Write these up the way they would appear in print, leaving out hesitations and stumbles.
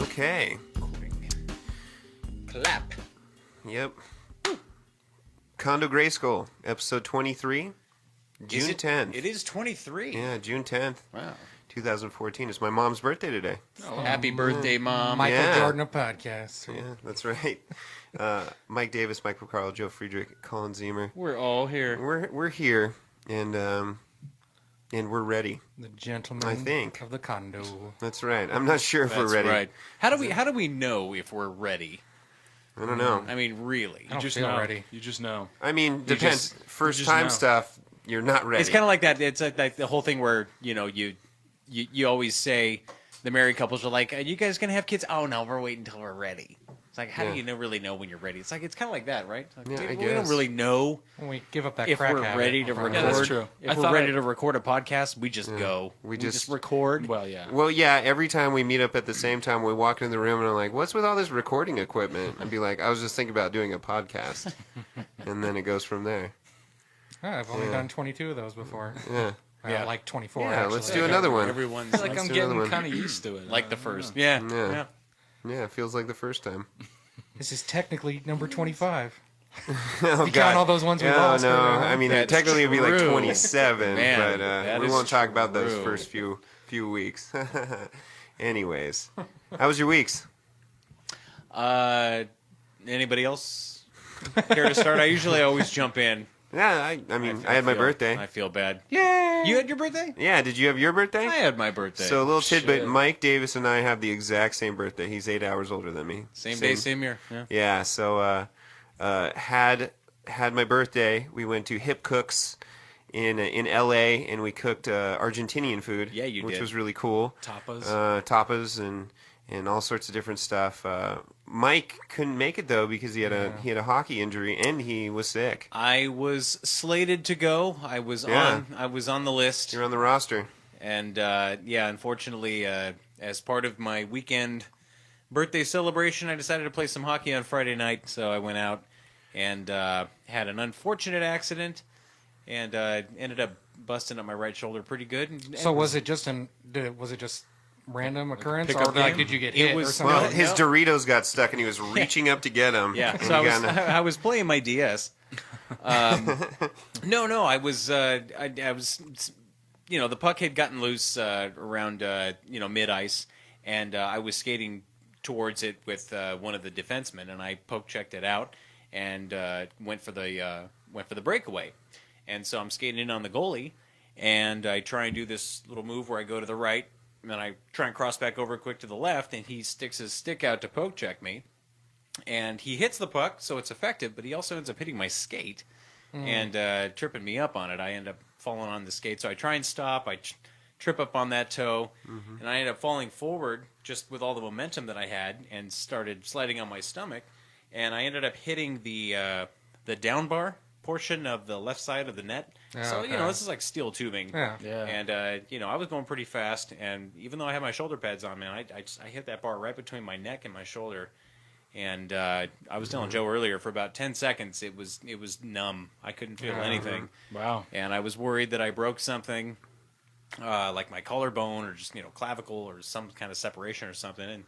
Okay. Clap. Yep. Condo Grayskull, episode 23, June 10th. It is 23. Yeah, June 10th. Wow. 2014. It's my mom's birthday today. Oh, happy birthday, Mom. Michael Jordan of podcasts. Yeah, that's right. Mike Davis, Mike Picarlo, Joe Friedrich, Colin Zemer. We're all here. We're here, and we're ready. The gentleman I think. of the condo. That's right. I'm not sure if That's we're ready. right. How do we know if we're ready? I don't know. I mean, really. I don't just feel know. ready. You just know. I mean, depends. First just time know. stuff, you're not ready. It's kind of like that. It's like the whole thing where, you always say, the married couples are like, are you guys going to have kids? Oh, no, we're waiting until we're ready. It's like, how do you really know when you're ready? It's like, it's kind of like that, right? Like, Yeah, I we don't guess. really know When we give up that if crack we're habit. ready to record. Yeah, that's true. If I we're thought ready to record a podcast, we just go. We just just- record. Well, yeah. Well, yeah, every time we meet up at the same time, we walk in the room and I'm like, what's with all this recording equipment? I'd be like, I was just thinking about doing a podcast. And then it goes from there. I've only done 22 of those before. Yeah. Yeah. Like 24, Yeah, actually. let's do another one. Everyone's I feel like Let's I'm do another getting one. kind of used to it. like the first. Yeah. Yeah. Yeah. Yeah, it feels like the first time. This is technically number 25. Oh, You count all those ones we oh, lost. no. earlier, huh? I mean, That's technically it'd be like true. 27, Man, but that we is won't talk about those true. first few weeks. Anyways, how was your weeks? Anybody else care to start? I usually always jump in. Yeah, I mean, I had my birthday. I feel bad. Yay! You had your birthday? Yeah, did you have your birthday? I had my birthday. So a little tidbit, Shit. Mike Davis and I have the exact same birthday. He's 8 hours older than me. same day, same year. Yeah. Yeah, so had my birthday. We went to Hip Cooks in LA and we cooked Argentinian food. Yeah, you which did. was really cool. Tapas. Tapas and all sorts of different stuff. Mike couldn't make it though because he had a hockey injury and he was sick. I was slated to go. I was on the list. You're on the roster. And unfortunately, as part of my weekend birthday celebration, I decided to play some hockey on Friday night. So I went out and had an unfortunate accident and ended up busting up my right shoulder pretty good. And So was it just random occurrence, or pickup like game? did you get It hit or was- something? Well, No, his no. Doritos got stuck and he was reaching up to get them. Yeah, and so he got I was playing my DS. No, I was the puck had gotten loose around mid ice, and I was skating towards it with one of the defensemen, and I poke checked it out and went for the breakaway, and so I'm skating in on the goalie, and I try and do this little move where I go to the right, and then I try and cross back over quick to the left, and he sticks his stick out to poke check me. And he hits the puck, so it's effective, but he also ends up hitting my skate and tripping me up on it. I end up falling on the skate, so I try and stop. I trip up on that toe, and I end up falling forward just with all the momentum that I had and started sliding on my stomach. And I ended up hitting the down bar portion of the left side of the net. Yeah, So, okay. this is like steel tubing. Yeah. Yeah. And, I was going pretty fast, and even though I had my shoulder pads on, man, I hit that bar right between my neck and my shoulder. And I was telling Joe earlier, for about 10 seconds, it was numb. I couldn't feel anything. Wow. And I was worried that I broke something, like my collarbone or just, clavicle or some kind of separation or something. And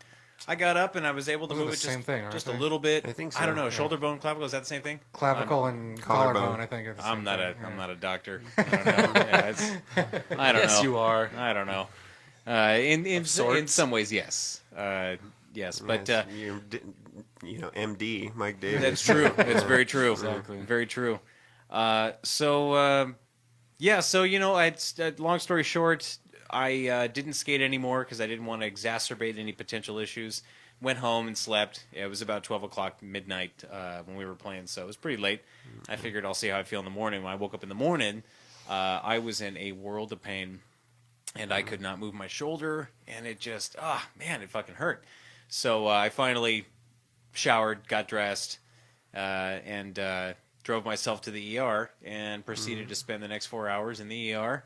I got up and I was able to Those are move the it same thing, aren't just they? a little bit. I think I don't so, know. yeah. Shoulder bone, clavicle, is that the same thing? Clavicle and collarbone, I think. Are the I'm same thing. I'm not a doctor. I don't know. I don't Yes, know. you are. I don't know. In sorts. some ways, yes. Yes, but You're, MD Mike Davis. that's true. It's very true. Exactly. Very true. Long story short, I didn't skate anymore because I didn't want to exacerbate any potential issues. Went home and slept. It was about 12 o'clock midnight when we were playing, so it was pretty late. I figured I'll see how I feel in the morning. When I woke up in the morning, I was in a world of pain, and I could not move my shoulder, and it just, it fucking hurt. So I finally showered, got dressed, and drove myself to the ER and proceeded to spend the next 4 hours in the ER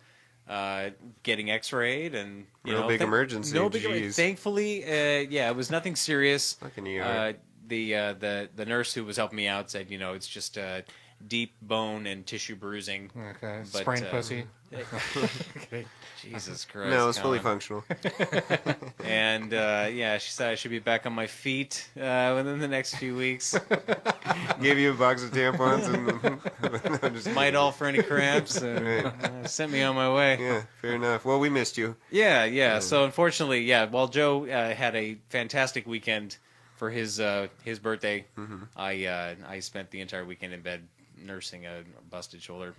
getting x-rayed and No big emergency, No big jeez. Thankfully, it was nothing serious. Fucking ER. The nurse who was helping me out said, it's just deep bone and tissue bruising. Okay. But, Sprained pussy. Jesus Christ. No, it's fully Colin. functional. And yeah, she said I should be back on my feet within the next few weeks. Gave you a box of tampons and no, just Might all for any cramps. Right. Sent me on my way. Yeah, fair enough. Well, we missed you. Yeah. So unfortunately, while Joe had a fantastic weekend for his birthday, I spent the entire weekend in bed nursing a busted shoulder.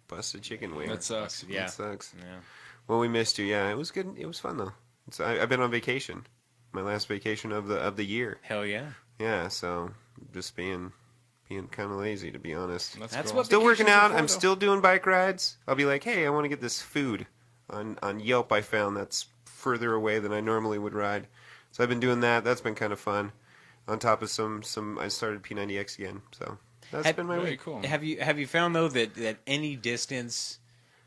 Busted chicken wing. That sucks. Yeah. That sucks. Yeah. Well, we missed you. Yeah, it was good. It was fun though. I've been on vacation. My last vacation of the year. Hell yeah. Yeah, so just being kind of lazy, to be honest. That's That's cool. what Still working vacations are out. for, I'm though. still doing bike rides. I'll be like, hey, I want to get this food on Yelp. I found that's further away than I normally would ride. So I've been doing that. That's been kind of fun. On top of some I started P90X again. So that's been my Very week. cool. Have you found though that any distance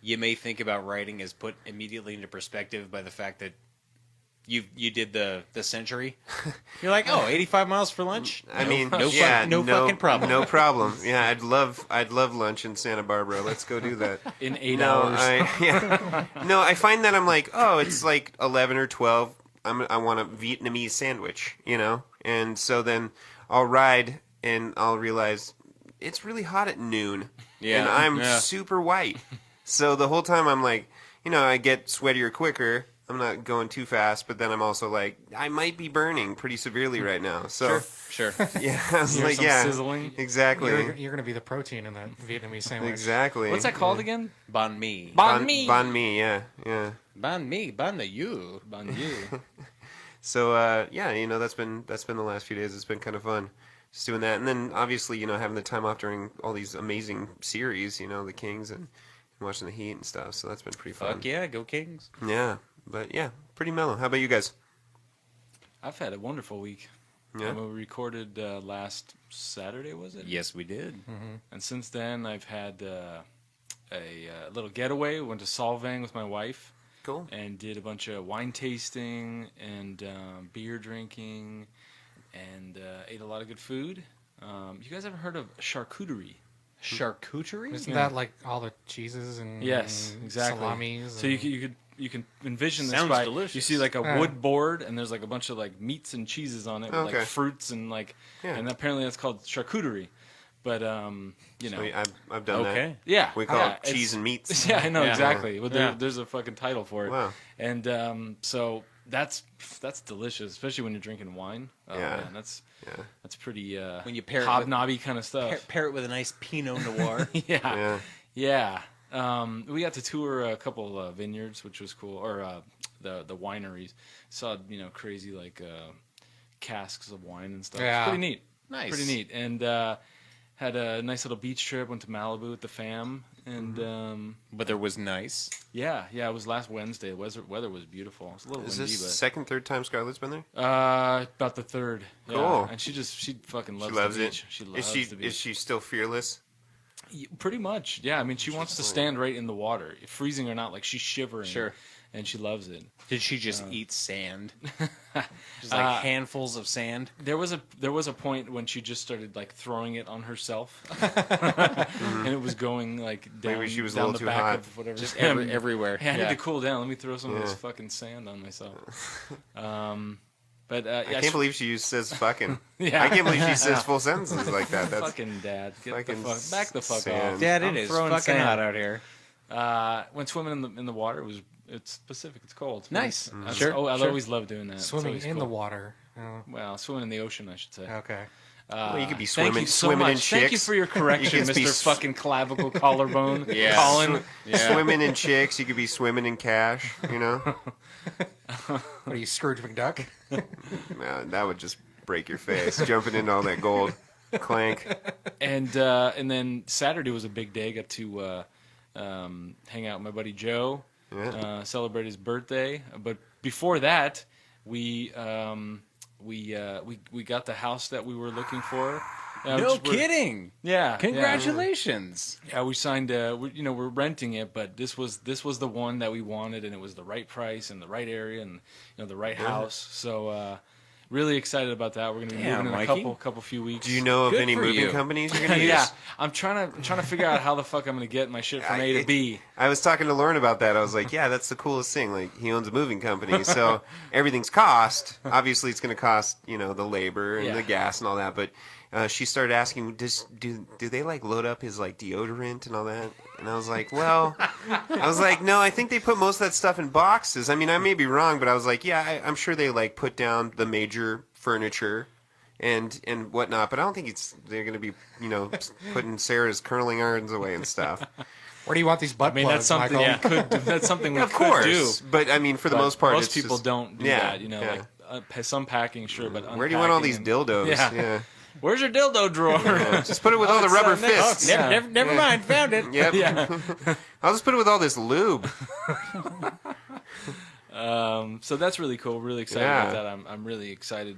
you may think about riding is put immediately into perspective by the fact that you did the century? You're like, 85 miles for lunch? I mean, no yeah, no fucking problem. No problem. Yeah, I'd love lunch in Santa Barbara. Let's go do that. In 8 No, hours. I find that I'm like, it's like 11 or 12. I want a Vietnamese sandwich, and so then I'll ride and I'll realize it's really hot at noon, Yeah, and I'm yeah. super white. So the whole time I'm like, I get sweatier quicker. I'm not going too fast, but then I'm also like, I might be burning pretty severely right now. So Sure. yeah, I was Hear like, some yeah, sizzling? exactly, You're going to be the protein in that Vietnamese sandwich. exactly. What's that called again? Banh mi. Banh mi. Banh mi, yeah. Banh mi. Banh mi you. Banh mi. So that's been the last few days. It's been kind of fun, just doing that, and then obviously having the time off during all these amazing series, the Kings and watching the Heat and stuff. So that's been pretty fun. Fuck yeah, go Kings. Yeah, but yeah, pretty mellow. How about you guys? I've had a wonderful week. Yeah. We recorded last Saturday, was it? Yes, we did. And since then, I've had a little getaway. Went to Solvang with my wife Cool. and did a bunch of wine tasting and beer drinking and ate a lot of good food. You guys ever heard of charcuterie? Charcuterie? Isn't that like all the cheeses and Yes, exactly. salamis? So you can envision this Sounds by delicious. you see like a wood board and there's like a bunch of like meats and cheeses on it with Okay. like fruits and like Yeah. and apparently that's called charcuterie. But So I've done that. Okay. yeah, We call yeah, it cheese it's- and meats. Yeah, I know Yeah. exactly. Well, Yeah. there's a fucking title for it. Wow. And so that's delicious, especially when you're drinking wine. Oh, Yeah. man, that's pretty When you pair it with- hobnobby kind of stuff. Pair it with a nice Pinot Noir. Yeah. Yeah. We got to tour a couple vineyards, which was cool, or the wineries. Saw crazy like casks of wine and stuff. Yeah. It's pretty neat. Nice. Pretty neat. And had a nice little beach trip. Went to Malibu with the fam. And Weather was nice. yeah, it was last Wednesday. Weather was beautiful. It was a little Is windy, this but second, third time Scarlett's been there? about the third. Yeah. Cool. And she fucking loves She loves the it. beach. She loves the beach. Is she still fearless? Pretty much, yeah. I mean, she wants to stand right in the water, freezing or not. Like she's shivering, Sure. and she loves it. Did she just eat sand? Just like handfuls of sand? There was a point when she just started like throwing it on herself, and it was going like down. Maybe she was a down little the too back hot. of whatever. Just Yeah, everywhere. Hey, I Yeah. need to cool down. Let me throw some of this Yeah. fucking sand on myself. But I yeah, can't believe she says fucking. Yeah. I can't believe she says full sentences like that. That's fucking dad, get fucking the fuck back the fuck sand. off. Dad, I'm it is throwing fucking sand. hot out here. Went swimming in the water. It's Pacific. It's cold. Nice. That's- Sure, Oh, I sure. always love doing that. It's Swimming always in cool. the water. Oh, Well, swimming in the ocean, I should say. okay. Well, you could be Thank swimming, you so swimming in much. chicks. Thank you for your correction, You could be Mr. fucking clavicle collarbone. Yeah. Colin. Swimming in chicks. You could be swimming in cash. What are you, Scrooge McDuck? That would just break your face. Jumping into all that gold. Clank. And then Saturday was a big day. Got to hang out with my buddy Joe. Yeah. Celebrate his birthday. But before that, we got the house that we were looking for. No kidding. Yeah. Congratulations. Yeah, we signed. We're renting it, but this was the one that we wanted, and it was the right price and the right area and the right house. So really excited about that. We're going to be Yeah, moving in a Mikey. couple few weeks. Do you know of Good any for moving you. companies you're gonna use? Yeah, I'm trying to figure out how the fuck I'm going to get my shit from A to B. I was talking to Lauren about that. I was like, yeah, that's the coolest thing. Like, he owns a moving company, so everything's cost. Obviously, it's going to cost, you know, the labor and the gas and all that. But she started asking, do they like load up his like deodorant and all that? And I was like, well, no, I think they put most of that stuff in boxes. I mean, I may be wrong, but I was like, yeah, I'm sure they like put down the major furniture and whatnot. But I don't think they're going to be, you know, putting Sarah's curling irons away and stuff. Where do you want these butt I mean, plugs, that's something Michael? we could do. That's something we Of could course, do. but I mean, for the But most part, most it's people just, don't do yeah, that. You know, yeah. like some packing, sure, but Where do you want all these unpacking dildos? Yeah. Yeah. Where's your dildo drawer? Yeah, just put it with all the it's, rubber next- fists. Yeah. Never mind. Found it. Yep. Yeah. I'll just put it with all this lube. So that's really cool. Really excited Yeah. about that. I'm really excited.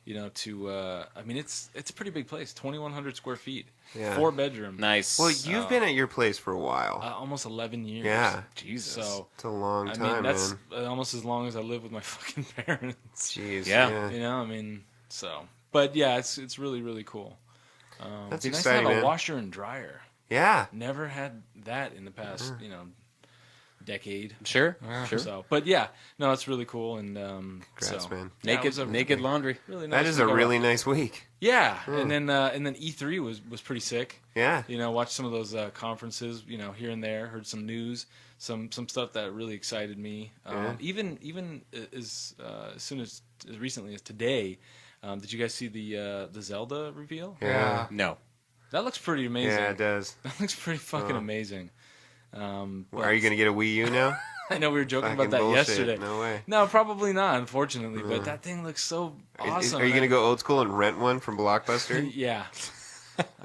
You know, I mean, it's a pretty big place. 2,100 square feet. Yeah. 4-bedroom. Nice. Well, you've been at your place for a while. Almost 11 years. Yeah. Jesus. So It's a long I time, mean, that's man. almost as long as I live with my fucking parents. Jeez. Yeah. You know, I mean, so. But yeah, it's really really cool. That's It'd be nice exciting, to have man. a washer and dryer. Yeah. Never had that in the past, you know, decade. Sure. Yeah. Sure. So, but yeah, no, it's really cool and Congrats, so man. yeah, it was a Naked laundry. really nice. That is a week. really nice week. Yeah, and then E3 was pretty sick. Yeah. You know, watched some of those conferences, you know, here and there. Heard some news, some stuff that really excited me. Yeah. Even as soon as recently as today, did you guys see the Zelda reveal? Yeah. No. That looks pretty amazing. Yeah, it does. That looks pretty fucking amazing. Well, are you going to get a Wii U now? I know we were joking Fucking about that bullshit. yesterday. No way. No, probably not, unfortunately. But that thing looks so awesome. Are you going to go old school and rent one from Blockbuster? Yeah.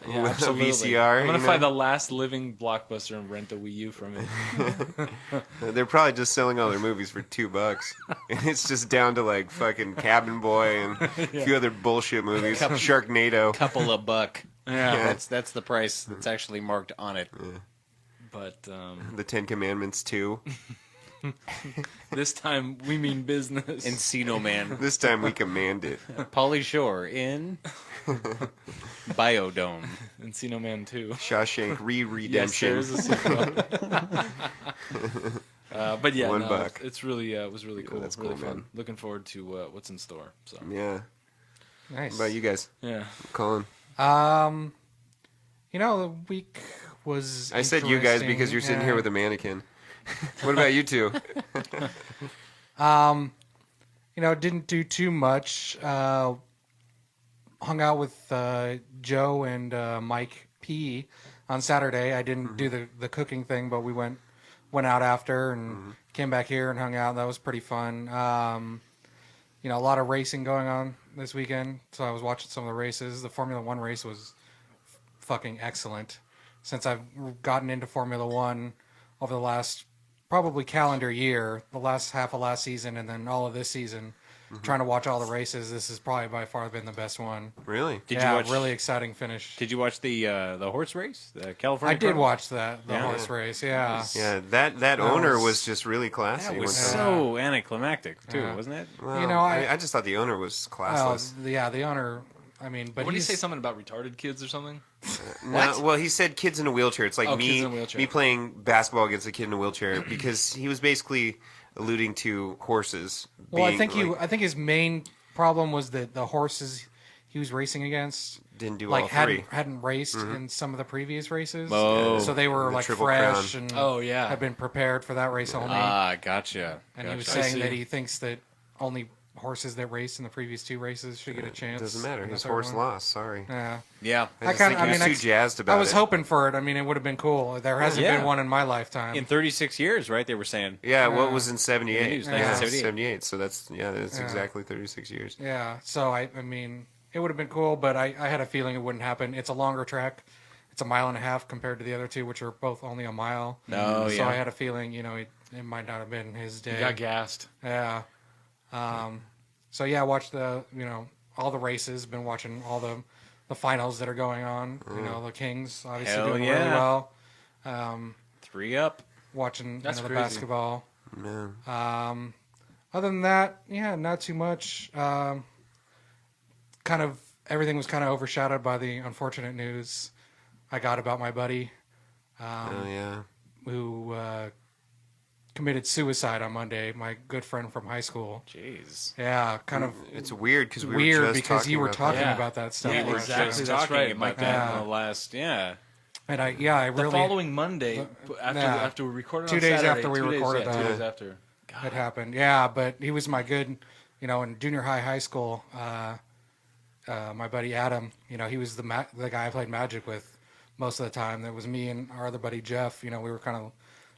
With a absolutely. VCR, I'm gonna you know? find the last living Blockbuster and rent a Wii U from it. They're probably just selling all their movies for $2. And it's just down to like fucking Cabin Boy and a few other bullshit movies. Sharknado. Couple of buck. Yeah. That's the price that's actually marked on it. But The Ten Commandments 2. this time we mean business. Encino Man. This time we command it. Pauly Shore in Biodome. Encino Man 2. Shawshank Yes, Redemption. there is a sequel. But yeah, $1. it's really it was really cool. that's really cool, fun. man. Looking forward to what's in store. So Yeah. Nice. What about you guys? yeah. Colin? You know, the week was. I said you guys because you're sitting here Yeah. with a mannequin. What about you two? You know, didn't do too much. Hung out with Joe and Mike P on Saturday. I didn't do the cooking thing, but we went out after and came back here and hung out. That was pretty fun. You know, a lot of racing going on this weekend, so I was watching some of the races. The Formula One race was fucking excellent. Since I've gotten into Formula One over the last probably calendar year, the last half of last season, and then all of this season, trying to watch all the races, this has probably by far been the best one. Really? Did yeah, you watch? really exciting finish. Did you watch the horse race, the California? I did Cross? watch the Yeah. horse race. Yeah, Yeah, that owner was- was just really classy. That was one time. so anticlimactic too, Yeah. wasn't it? Well, You know, I just thought the owner was well, classless. yeah, the owner. I mean, but What did he he's say? Something about retarded kids or something? No, well, he said kids in a wheelchair. It's like Oh, me kids in a wheelchair. me playing basketball against a kid in a wheelchair because he was basically alluding to horses. Well, I being, think I think his main problem was that the horses he was racing against didn't do like all hadn't three. hadn't raced in some of the previous races. Oh. So they were The like Triple fresh Crown. and Oh, yeah. had been prepared for that race only. Ah, gotcha. and he was I saying see. that he thinks that only horses that raced in the previous two races should get a It chance. doesn't matter. in the His third horse one. lost. Sorry. Yeah. Yeah. I just kinda- think he was I too jazzed about I was it. hoping for it. I mean, it would have been cool. There hasn't Yeah. been one in my lifetime. In 36 years, right? They were saying. Yeah, what was in 78? Yeah, he was Yeah. 1978. 78. So that's Yeah. exactly 36 years. Yeah, so I mean, it would have been cool, but I had a feeling it wouldn't happen. It's a longer track. It's a mile and a half compared to the other two, which are both only a mile. Oh, so yeah. I had a feeling, you know, it might not have been his day. He got gassed. Yeah. So yeah, I watched all the races. Been watching all the finals that are going on. You know, the Kings obviously Hell doing really yeah. well. 3 up. Watching That's the crazy. basketball. Man. Other than that, yeah, not too much. kind of everything was kind of overshadowed by the unfortunate news I got about my buddy Oh yeah. who committed suicide on Monday. My good friend from high school. Jeez. Yeah, kind of It's weird because we weird were just because talking you were about talking that. about that stuff. Yeah, We were exactly, just that's talking right, about Mike. that Yeah. in the last, yeah. And I The really following Monday, after we recorded 2 on days Saturday, after we 2 days, recorded yeah, 2 that. days after. it happened. Yeah, but he was my good, in junior high school. My buddy Adam, he was the guy I played Magic with most of the time. That was me and our other buddy Jeff. We were kind of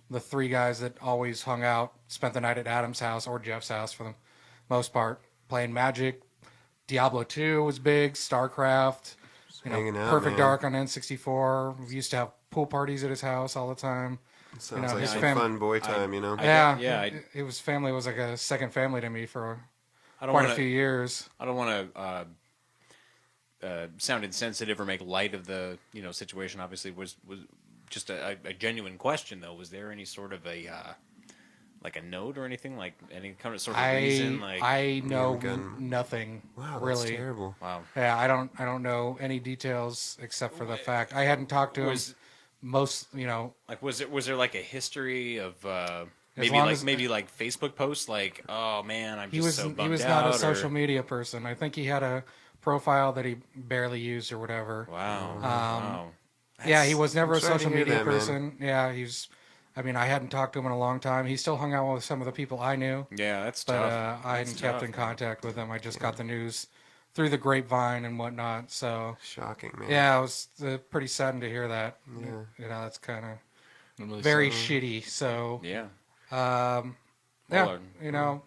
the three guys that always hung out, spent the night at Adam's house or Jeff's house for the most part, playing Magic. Diablo 2 was big, StarCraft, hanging out, Perfect man. Dark on N64. We used to have pool parties at his house all the time. Sounds like his some fam- fun boy time, Yeah, yeah, it was family. It was like a second family to me for I don't quite a want few to. years. I don't want to sound insensitive or make light of the situation. Obviously, was just a genuine question though. Was there any sort of a like a note or anything, like any kind of sort of reason? Like, I know gun. nothing. Wow, that's really. terrible. wow. Yeah, I don't know any details except for the fact I hadn't talked to him. Was- Most, Like, was there like a history of maybe long like as- maybe like Facebook posts, like, oh man, I'm he just was so bummed he was out. not a or- social media person. I think he had a profile that he barely used or whatever. Wow. Um, Wow. Yeah, he was never I'm a sorry to social hear media that, man. person. Yeah, I hadn't talked to him in a long time. He still hung out with some of the people I knew, Yeah, that's but tough. I That's hadn't kept tough, in man. contact with him. I just got the news through the grapevine and whatnot. So Shocking, man. yeah, I was pretty saddened to hear that. Yeah. That's kind of I'm really very sorry. shitty. So Yeah. um, Well, yeah,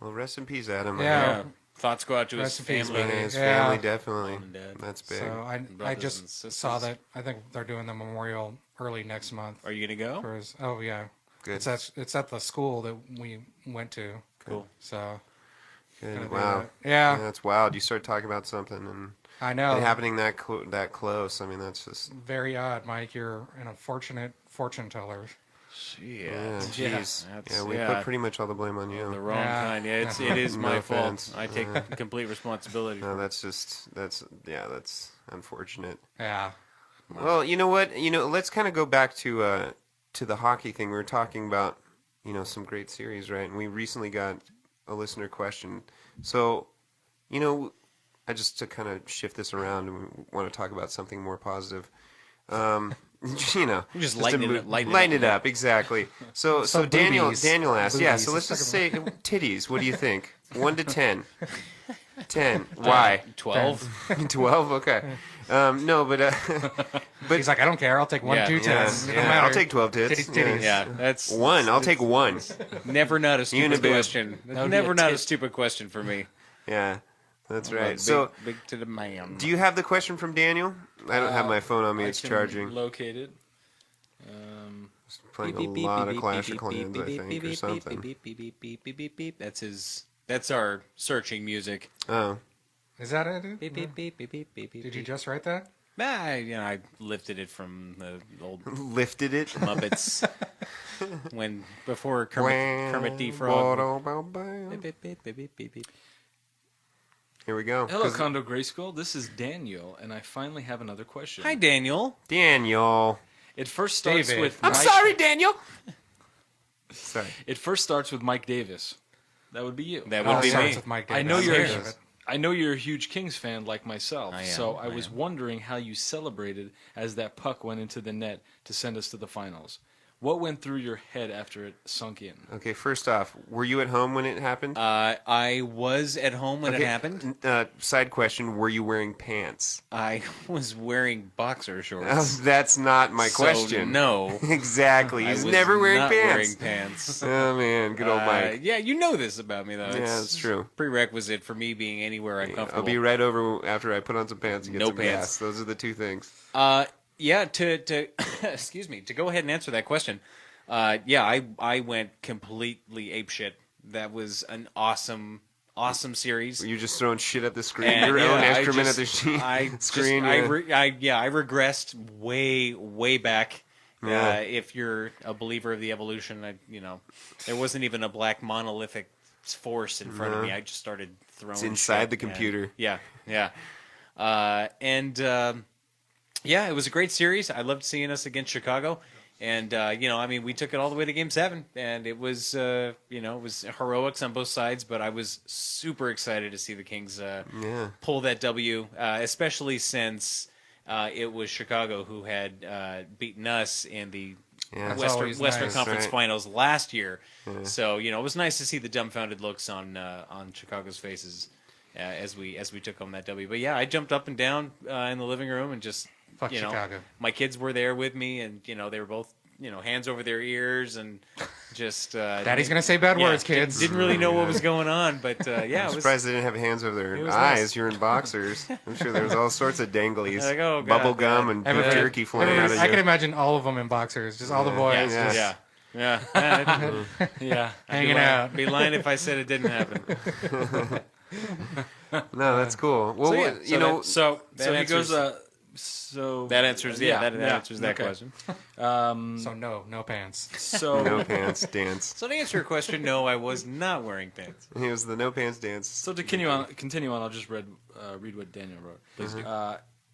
Well, rest in peace, Adam. Yeah. Yeah. Thoughts go out to his Rest in peace, family. Yeah, buddy. his Yeah. family, definitely. Mom and dad. That's big. so I brothers and just sisters. saw that. I think they're doing the memorial early next month. Are you gonna go? For his, oh yeah, Good. it's at the school that we went to. Cool. So Good. gonna do Wow. that. Yeah, That's wild. You start talking about something and I know. it happening that close. I mean, that's just Very odd, Mike. You're an unfortunate fortune teller. yeah. Yeah. Jeez. That's- Yeah, we yeah. put pretty much all the blame on you. The wrong Yeah. kind. Yeah, it is No my offense. fault. I take complete responsibility. No, that's unfortunate. Yeah, Well, you know what? Let's kind of go back to the hockey thing. We were talking about, some great series, right? And we recently got a listener question. So, I just to kind of shift this around and we want to talk about something more positive. Just to lighten it move- up- lighten it lighten up it a up, exactly. So Some Daniel boobies. asked, yeah. Boobies. So let's just say Let's titties. What do you think? 1 to 10. 10. Why? 12. 12. Okay. No, but he's like, I don't care. I'll take one, Yeah. 2 yeah, tens. It don't yeah, matter. I'll take 12 tits. Titties, titties. Yeah, that's 1. I'll take 1. never not a stupid Unibib. question. would be Never a not a tit. stupid question for me. Yeah, that's I'm a right. Big, So, big to the man. do you have the question from Daniel? I don't have my phone on me. I It's can charging. Locate it. Playing a lot of Clash of Clans, I think, or something. That's our searching music. Oh, Is that it? Dude? Did you just write that? I lifted it from the old lifted it. Muppets before Kermit D. Frog. Here we go. Hello, Condo Grayskull. This is Daniel, and I finally have another question. Hi, Daniel. Daniel. It first starts David. with I'm Mike, sorry, Daniel. Sorry. It first starts with Mike Davis. That would be you. That Oh, would be starts me. with Mike I Davis. know I'm you're. here. I know you're a huge Kings fan like myself. I am, So I I was am. wondering how you celebrated as that puck went into the net to send us to the finals. What went through your head after it sunk in? Okay, first off, were you at home when it happened? I was at home when it happened. Side question: were you wearing pants? I was wearing boxer shorts. That's not my So, question. no. Exactly. I He's was never wearing not pants. wearing pants. Oh man, good old Mike. Yeah, you know this about me though. Yeah, It's that's true. Prerequisite for me being anywhere uncomfortable. I'll be right over after I put on some pants and get No some pants. gas. Those are the two things. Yeah, to excuse me, to go ahead and answer that question. I went completely apeshit. That was an awesome series. You're just throwing shit at the screen. And, Your yeah, own I excrement just- at the I just- screen. I yeah. regressed way back. Yeah. If you're a believer of the evolution, there wasn't even a black monolithic force in front of me. I just started throwing. It's inside shit, the computer. and- yeah, yeah, yeah. It was a great series. I loved seeing us against Chicago, and we took it all the way to Game 7, and it was it was heroics on both sides. But I was super excited to see the Kings pull that W, especially since it was Chicago who had beaten us in the Yeah. That's always Western nice. Conference Right. Finals last year. So it was nice to see the dumbfounded looks on Chicago's faces as we took home that W. But yeah, I jumped up and down in the living room and just Fuck Chicago. My kids were there with me, and they were both hands over their ears and just. Daddy's gonna say bad words, kids. Didn't really know what was going going on, but yeah, I'm it was. surprised they didn't have hands over it their was eyes. nice. You're in boxers. I'm sure there was all sorts of danglies, Like, oh, God, bubble gum, and beef Everybody- jerky flying out of I can you. imagine all of them in boxers, just all the boys Yeah. just Yeah. Yeah. hanging out. Be lying if I said it didn't happen. No, that's cool. Well, So, yeah, what- so that- So That he answers- goes. So That answers. Yeah, that answers that okay. question. So no pants. So no pants dance. So to answer your question, no, I was not wearing pants. He was the no pants dance. So to continue on, I'll just read what Daniel wrote. Please do.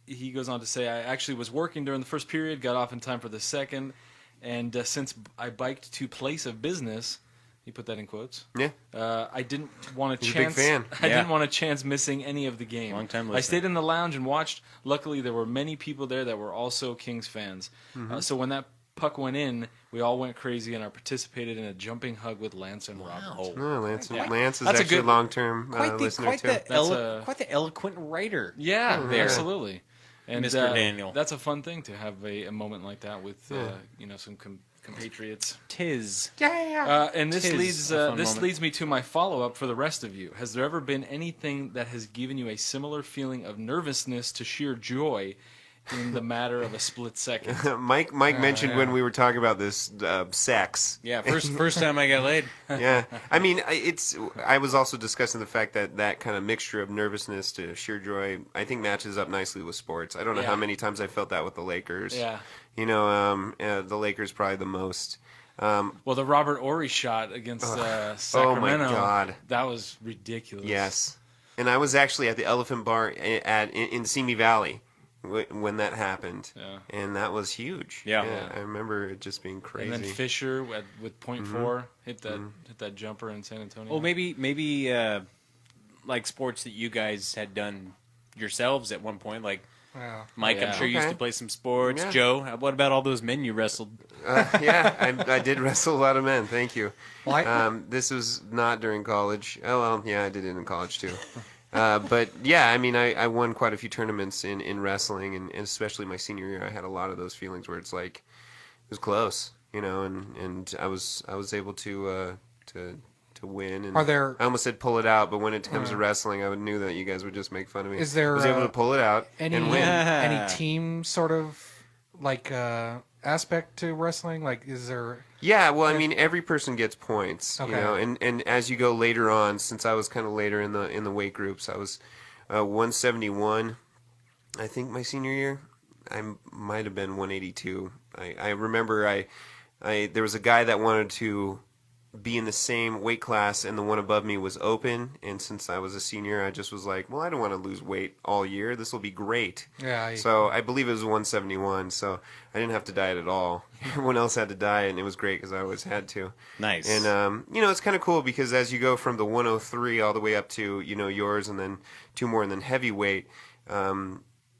He goes on to say, I actually was working during the first period, got off in time for the second, and since I biked to place of business, he put that in quotes. Yeah. I didn't want a He's a big chance. fan. I Yeah. didn't want a chance missing any of the game. Long-time I listener. stayed in the lounge and watched. Luckily, there were many people there that were also Kings fans. So when that puck went in, we all went crazy and I participated in a jumping hug with Lance and Robert. No, Lance Quite- is that's a actually a good- long-term Quite listener too. That's quite the eloquent writer. Yeah, There. absolutely. And Mr. Daniel. That's a fun thing to have a moment like that with some compatriots. Tis. And this Tis leads a fun this moment. leads me to my follow up for the rest of you. Has there ever been anything that has given you a similar feeling of nervousness to sheer joy in the matter of a split second? Mike mentioned when we were talking about this sex. Yeah, first time I got laid. Yeah, I mean, I was also discussing the fact that kind of mixture of nervousness to sheer joy, I think matches up nicely with sports. I don't know Yeah. how many times I felt that with the Lakers. Yeah. The Lakers probably the most. Well, the Robert Ory shot against Sacramento. Oh my God. That was ridiculous. Yes, and I was actually at the Elephant Bar in Simi Valley when that happened. Yeah. And that was huge. Yeah. I remember it just being crazy. And then Fisher with .4 hit that jumper in San Antonio. Well, maybe like sports that you guys had done yourselves at one point, like Yeah. Mike. Yeah. I'm sure you used Okay. to play some sports. Yeah. Joe, what about all those men you wrestled? Yeah, I did wrestle a lot of men. Thank you. Well, This was not during college. Oh, well, yeah, I did it in college too. But yeah, I mean, I won quite a few tournaments in wrestling, and especially my senior year, I had a lot of those feelings where it's like it was close, and I was able to win. And Are there- I almost said pull it out, but when it comes to wrestling, I knew that you guys would just make fun of me. Is there, I was able to pull it out any and win. any team sort of like aspect to wrestling? Like, is there? Yeah, well, I mean, every person gets points, Okay. and as you go later on, since I was kind of later in the weight groups, I was 171, I think my senior year. I might have been 182. I remember there was a guy that wanted to be in the same weight class, and the one above me was open, and since I was a senior, I just was like, well, I don't want to lose weight all year. This will be great. Yeah. So I believe it was 171, so I didn't have to diet at all. Everyone else had to diet, and it was great because I always had to. Nice. And, it's kind of cool because as you go from the 103 all the way up to, yours and then two more and then heavyweight,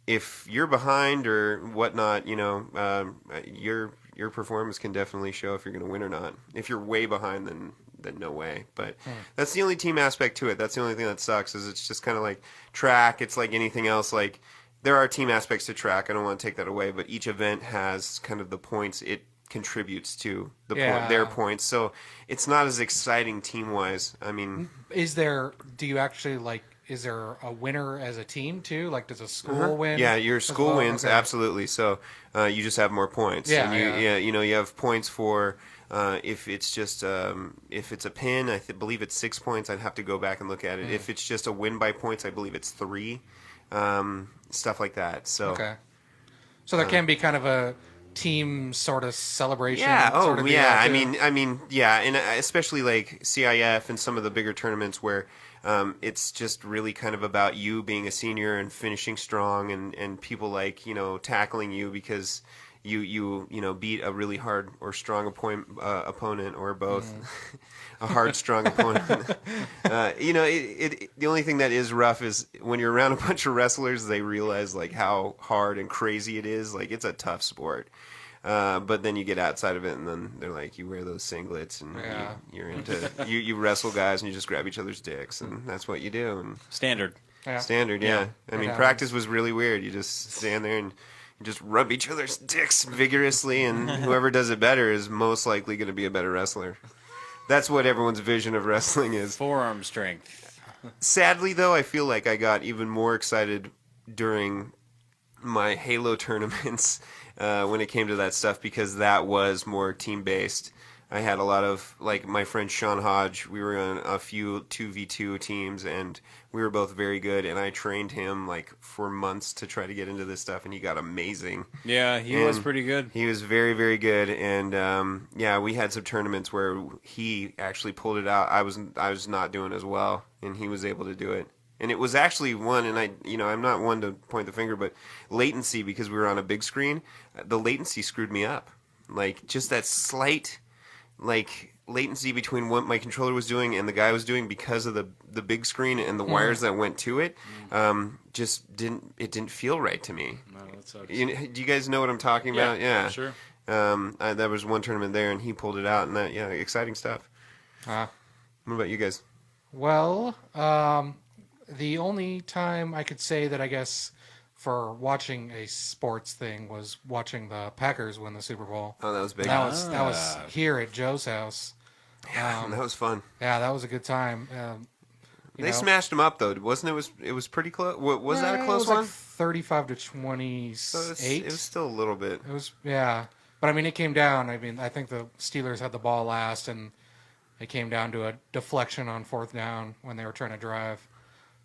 if you're behind or whatnot, your performance can definitely show if you're going to win or not. If you're way behind, then no way. But that's the only team aspect to it. That's the only thing that sucks is it's just kind of like track. It's like anything else. Like there are team aspects to track. I don't want to take that away, but each event has kind of the points it contributes to their points. So it's not as exciting team wise. I mean, Is there? Do you actually like? Is there a winner as a team too? Like, does a school win? yeah, your as school well? wins Okay. absolutely. So you just have more points. Yeah, and yeah. you have points for if it's just if it's a pin, I believe it's 6 points. I'd have to go back and look at it. If it's just a win by points, I believe it's 3. Stuff like that. So Okay. So there can be kind of a team sort of celebration. yeah. Oh, sort of deal, yeah. too. I mean, yeah, and especially like CIF and some of the bigger tournaments where it's just really kind of about you being a senior and finishing strong, and people like tackling you because you beat a really hard or strong opponent or both. A hard, strong opponent. The only thing that is rough is when you're around a bunch of wrestlers, they realize like how hard and crazy it is. Like it's a tough sport. But then you get outside of it, and then they're like, you wear those singlets, and you're into you wrestle guys, and you just grab each other's dicks, and that's what you do. And Standard. Yeah. standard, yeah. I mean, happens. practice was really weird. You just stand there and you just rub each other's dicks vigorously, and whoever does it better is most likely going to be a better wrestler. That's what everyone's vision of wrestling is. Forearm strength. Sadly, though, I feel like I got even more excited during my Halo tournaments when it came to that stuff, because that was more team-based. I had a lot of, like, my friend Sean Hodge, we were on a few 2v2 teams, and we were both very good, and I trained him, like, for months to try to get into this stuff, and he got amazing. Yeah, he was pretty good. He was very, very good, and, yeah, we had some tournaments where he actually pulled it out. I was not doing as well, and he was able to do it. And it was actually one, and I'm not one to point the finger, but latency, because we were on a big screen, the latency screwed me up. Like, just that slight, like, latency between what my controller was doing and the guy was doing because of the big screen and the wires that went to it, just didn't feel right to me. No, that sucks. Do you guys know what I'm talking about? Yeah. Sure. That was one tournament there, and he pulled it out, and that, yeah, exciting stuff. Ah. What about you guys? Well, the only time I could say that I guess for watching a sports thing was watching the Packers win the Super Bowl. Oh, that was big. That was here at Joe's house. Yeah, that was fun. Yeah, that was a good time. They smashed them up, though, wasn't it? It was pretty close. Was that a close it was one? like 35 to 28. So it was still a little bit. It was, yeah. But, I mean, it came down. I mean, I think the Steelers had the ball last, and it came down to a deflection on fourth down when they were trying to drive.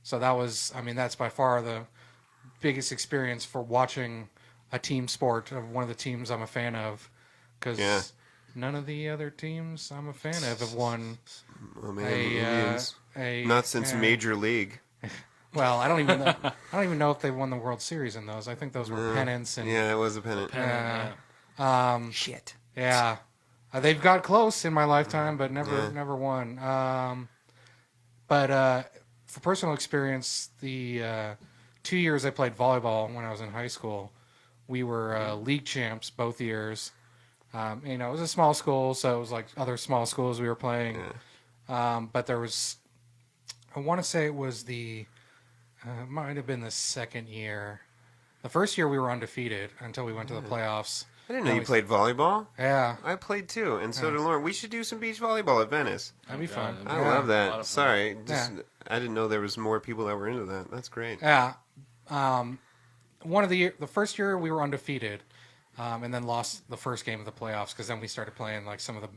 So that was, I mean, that's by far the biggest experience for watching a team sport of one of the teams I'm a fan of. Because none of the other teams I'm a fan of have won Not since Major League. Well, I don't even know if they won the World Series in those. I think those were pennants. And, Yeah, it was a pennant. Shit. Yeah. They've got close in my lifetime, but never won. But for personal experience, the 2 years I played volleyball when I was in high school, we were league champs both years. It was a small school, so it was like other small schools we were playing. But there was, I want to say it was it might have been the second year. The first year we were undefeated until we went to the playoffs. I didn't know you played volleyball. Yeah. I played too, and so did Lauren. We should do some beach volleyball at Venice. That'd be fun. I love that. A lot of fun. Sorry, I didn't know there was more people that were into that. That's great. Yeah. The first year we were undefeated, and then lost the first game of the playoffs because then we started playing like some of the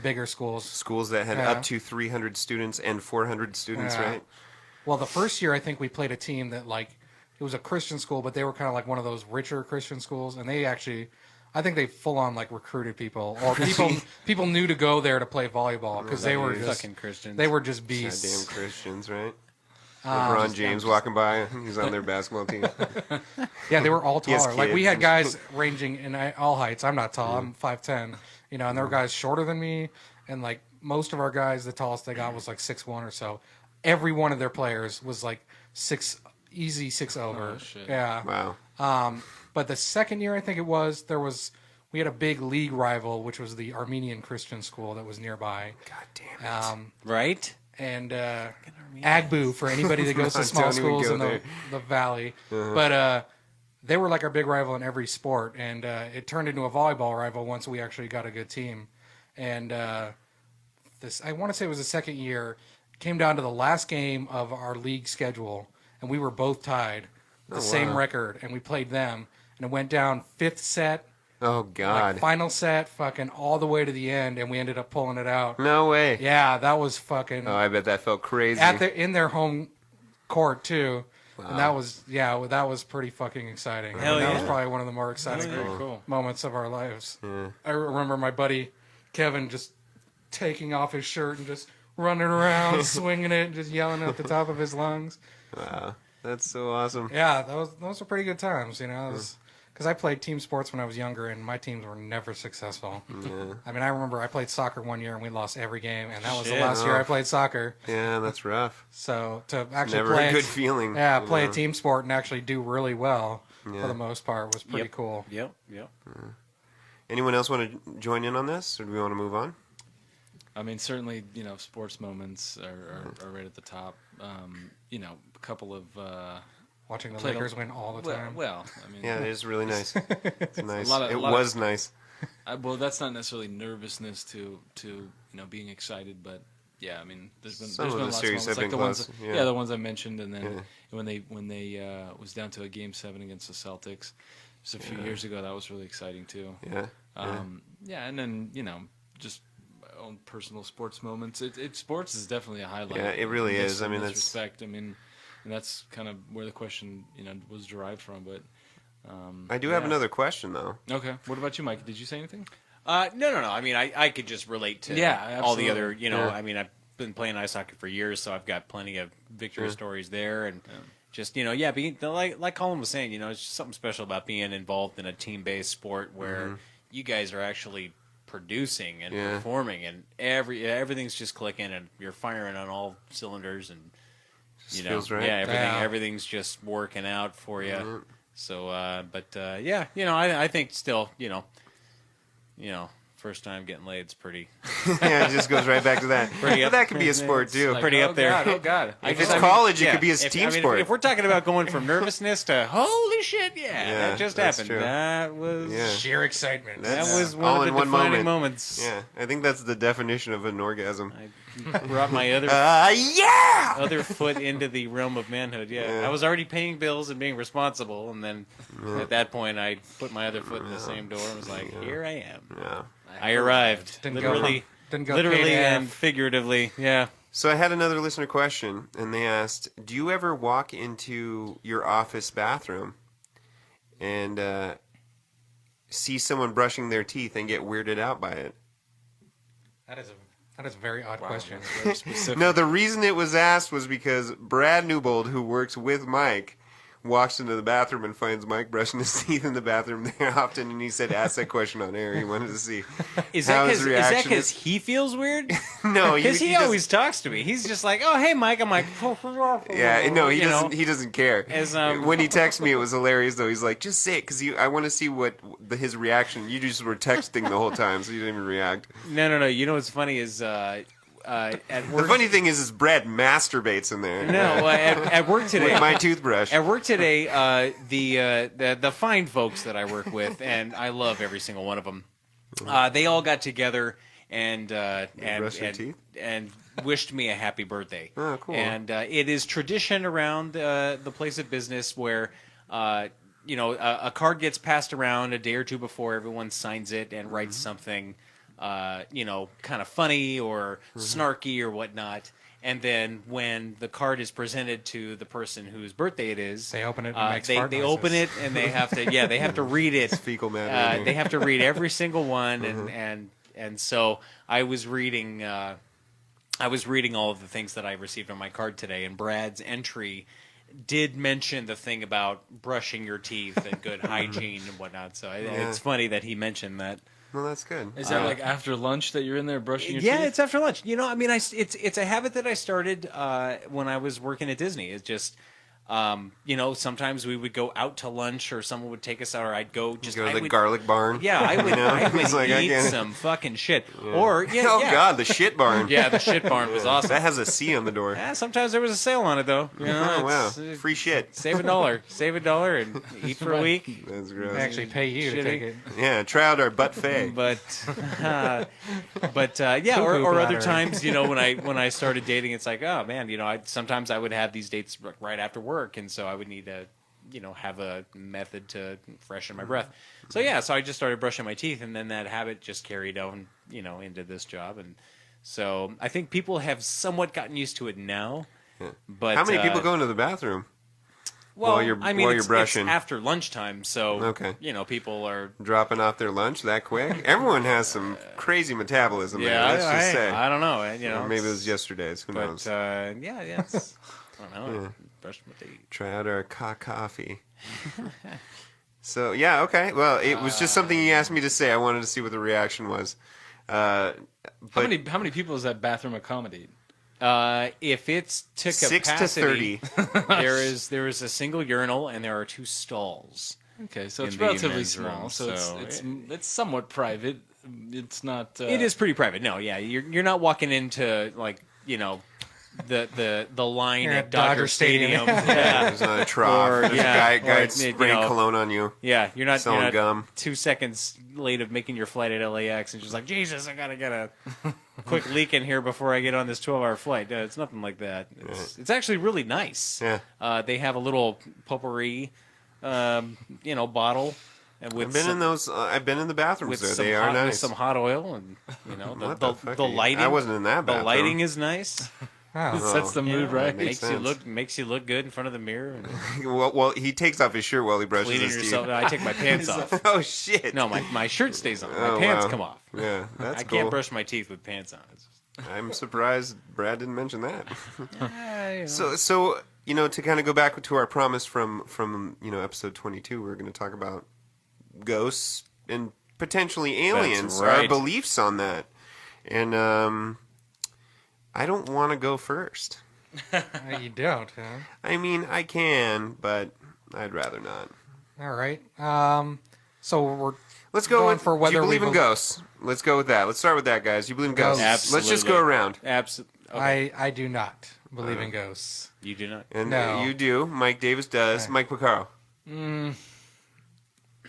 bigger schools. Schools that had up to 300 students and 400 students, right? Well, the first year I think we played a team that it was a Christian school, but they were kind of like one of those richer Christian schools, and they actually, I think they full on like recruited people, or people knew to go there to play volleyball because they were just Fucking Christians. They were just beasts. Goddamn Christians, right? LeBron James walking by, he's on their basketball team. Yeah, they were all He has taller. Like we had kids. guys ranging in all heights. I'm not tall. I'm 5'10", and there were guys shorter than me, and like most of our guys, the tallest they got was like 6'1" or so. Every one of their players was like 6 over. Oh, shit. Yeah. Wow. But the second year, I think it was, we had a big league rival, which was the Armenian Christian school that was nearby. God damn it. Right? And Agbu for anybody that goes to small Don't even schools go in there. the valley. But they were like our big rival in every sport, and it turned into a volleyball rival once we actually got a good team. And I want to say it was the second year, came down to the last game of our league schedule, and we were both tied, the same record, and we played them, and it went down fifth set. Oh, God. Like final set, fucking all the way to the end, and we ended up pulling it out. No way. Yeah, that was fucking Oh, I bet that felt crazy. in their home court too, and that was pretty fucking exciting. Hell That yeah. was probably one of the more exciting Cool. moments of our lives. I remember my buddy Kevin just taking off his shirt and just running around, swinging it, just yelling at the top of his lungs. Wow, that's so awesome. Yeah, those were pretty good times, you know. Because I played team sports when I was younger, and my teams were never successful. Yeah. I mean, I remember I played soccer one year, and we lost every game, and that was the Shit. last year I played soccer. Yeah, that's rough. So to actually Never play a good feeling. yeah, you play know. a team sport and actually do really well Yeah. for the most part was pretty Yep. cool. Yep. Anyone else want to join in on this, or do we want to move on? I mean, certainly, you know, sports moments are right at the top. You know, a couple of Watching the Played a- Lakers win all the time. well, I mean, Yeah, it is really nice. It's nice. lot of- It a lot was nice. well, that's not necessarily nervousness to you know being excited, but yeah, I mean, there's Some been of the lots of series moments have like been the ones, close, yeah. the ones I mentioned, and then Yeah. when they was down to a game 7 against the Celtics just a few Yeah. years ago, that was really exciting too. Yeah. Yeah, and then you know just my own personal sports moments. Sports is definitely a highlight. Yeah, it really in this- is. I in mean, this that's- respect. I mean, and that's kind of where the question was derived from. But I do have yeah. another question though. Okay, what about you, Mike? Did you say anything? No. I mean, I could just relate to Yeah, all the absolutely. other, you know, Yeah. I mean, I've been playing ice hockey for years, so I've got plenty of victory stories there. And just, you know, yeah, being, like Colin was saying, you know, it's just something special about being involved in a team-based sport where you guys are actually producing and Yeah. performing, and everything's just clicking, and you're firing on all cylinders, and, you know, feels right. yeah, Yeah. everything's just working out for you. So, yeah, you know, I think still, you know, first time getting laid is pretty Yeah, it just goes right back to that. Pretty But up- that could be a sport too. like- pretty up there. Oh God! If it's college, it could be a if, team I mean, sport. If we're talking about going from nervousness to holy shit, Yeah, that just that's happened. true. That was Yeah. Sheer excitement. that That's was all one in of the one defining moment. moments. Yeah, I think that's the definition of an orgasm. I brought my other Yeah! other foot into the realm of manhood. Yeah. Yeah. I was already paying bills and being responsible, and then at that point, I put my other foot in the same door and was like, "Here I am. Yeah. I arrived, Didn't literally, go literally KF. and figuratively." Yeah. So I had another listener question, and they asked, "Do you ever walk into your office bathroom and see someone brushing their teeth and get weirded out by it?" That is a very odd question. Very specific. No, the reason it was asked was because Brad Newbold, who works with Mike, walks into the bathroom and finds Mike brushing his teeth in the bathroom there often, and he said, "Ask that question on air." He wanted to see Is how that his reaction because he feels weird? No, Because he just- always talks to me. He's just like, "Oh, hey, Mike." I'm like, Yeah, no, he you know, doesn't. He doesn't care. As, When he texted me, it was hilarious. Though he's like, "Just say it, because I want to see his reaction." You just were texting the whole time, so you didn't even react. No. You know what's funny is at The work. funny thing is Brad masturbates in there. No, at work today. With my toothbrush. At work today, the fine folks that I work with, and I love every single one of them. They all got together and brushed their teeth? and wished me a happy birthday. Oh, cool. And it is tradition around the place of business where you know a card gets passed around a day or two before everyone signs it and writes something you know, kind of funny or snarky or whatnot. And then when the card is presented to the person whose birthday it is, They open it and makes fart they noises. open it and they have to they have to read it. fecal matter in They there. have to read every single one and so I was reading all of the things that I received on my card today, and Brad's entry did mention the thing about brushing your teeth and good hygiene and whatnot. So it's funny that he mentioned that. Well, that's good. Is that like after lunch that you're in there brushing your Yeah, teeth? it's after lunch. You know, I mean, it's a habit that I started when I was working at Disney. It's just, you know, sometimes we would go out to lunch, or someone would take us out, or I'd go just Go to I the would- garlic barn. Yeah, I would, You know? I would It's like, I eat can't- some fucking shit. Or Oh, God, the shit barn. yeah, the shit barn was awesome. That has a C on the door. Yeah, sometimes there was a sale on it though. You know, Oh, wow. it's, Free shit. Save $1, and eat for a week. That's They gross. actually pay you to Shitty. take it. Yeah, try out our butt fay. Yeah, or Poo-poo other bladder. times, you know, when I started dating, it's like, oh man, you know, sometimes I would have these dates right after work, and so I would need to, you know, have a method to freshen my breath. So yeah, so I just started brushing my teeth, and then that habit just carried on, you know, into this job, and so I think people have somewhat gotten used to it now. But How many people go into the bathroom? Well, while you're brushing. it's after lunchtime, so Okay. People are. Dropping off their lunch that quick? Everyone has some crazy metabolism. Yeah, there, let's just say. I don't know. Or maybe it was yesterday's. Who knows? Yeah. It's, I don't know. Brushed my teeth. Try out our coffee. So yeah, okay. Well, it was just something he asked me to say. I wanted to see what the reaction was. How many people does that bathroom accommodate? If it's to 6 capacity, to 30. there is a single urinal and there are 2 stalls. Okay, so in it's the relatively men's small. room, So so it's somewhat private. It's not. It is pretty private. No, yeah, you're not walking into the line You're at Dodger Stadium. Yeah. There's not a trough. Or, There's yeah, a guy or, spraying cologne on you. Yeah, you're not Selling gum. 2 seconds late of making your flight at LAX and just like, Jesus, I gotta get a quick leak in here before I get on this 12-hour flight. No, it's nothing like that. It's actually really nice. Yeah. They have a little potpourri, bottle. And with I've been in those. I've been in the bathrooms with there. some They hot, are nice. with some hot oil, and What the fuck the are you- lighting. I wasn't in that The bathroom. lighting is nice. Oh. sets the mood right. makes Makes you look good in front of the mirror. And well, he takes off his shirt while he brushes cleaning his yourself. teeth. No, I take my pants off. Oh shit! No, my shirt stays on. My Oh, pants wow. come off. Yeah, that's I cool. can't brush my teeth with pants on. It's I'm surprised Brad didn't mention that. just, So to kind of go back to our promise from episode 22, we're going to talk about ghosts and potentially aliens. right. Our beliefs on that, and I don't want to go first. You don't, huh? I mean, I can, but I'd rather not. All right. So we're Let's go going with. for Do whether you believe we in ghosts? Let's go with that. Let's start with that, guys. You believe in ghosts? Ghosts. Let's just go around. absolutely. Okay. I do not believe in ghosts. You do not. And No. you do. Mike Davis does. Okay. Mike Picaro.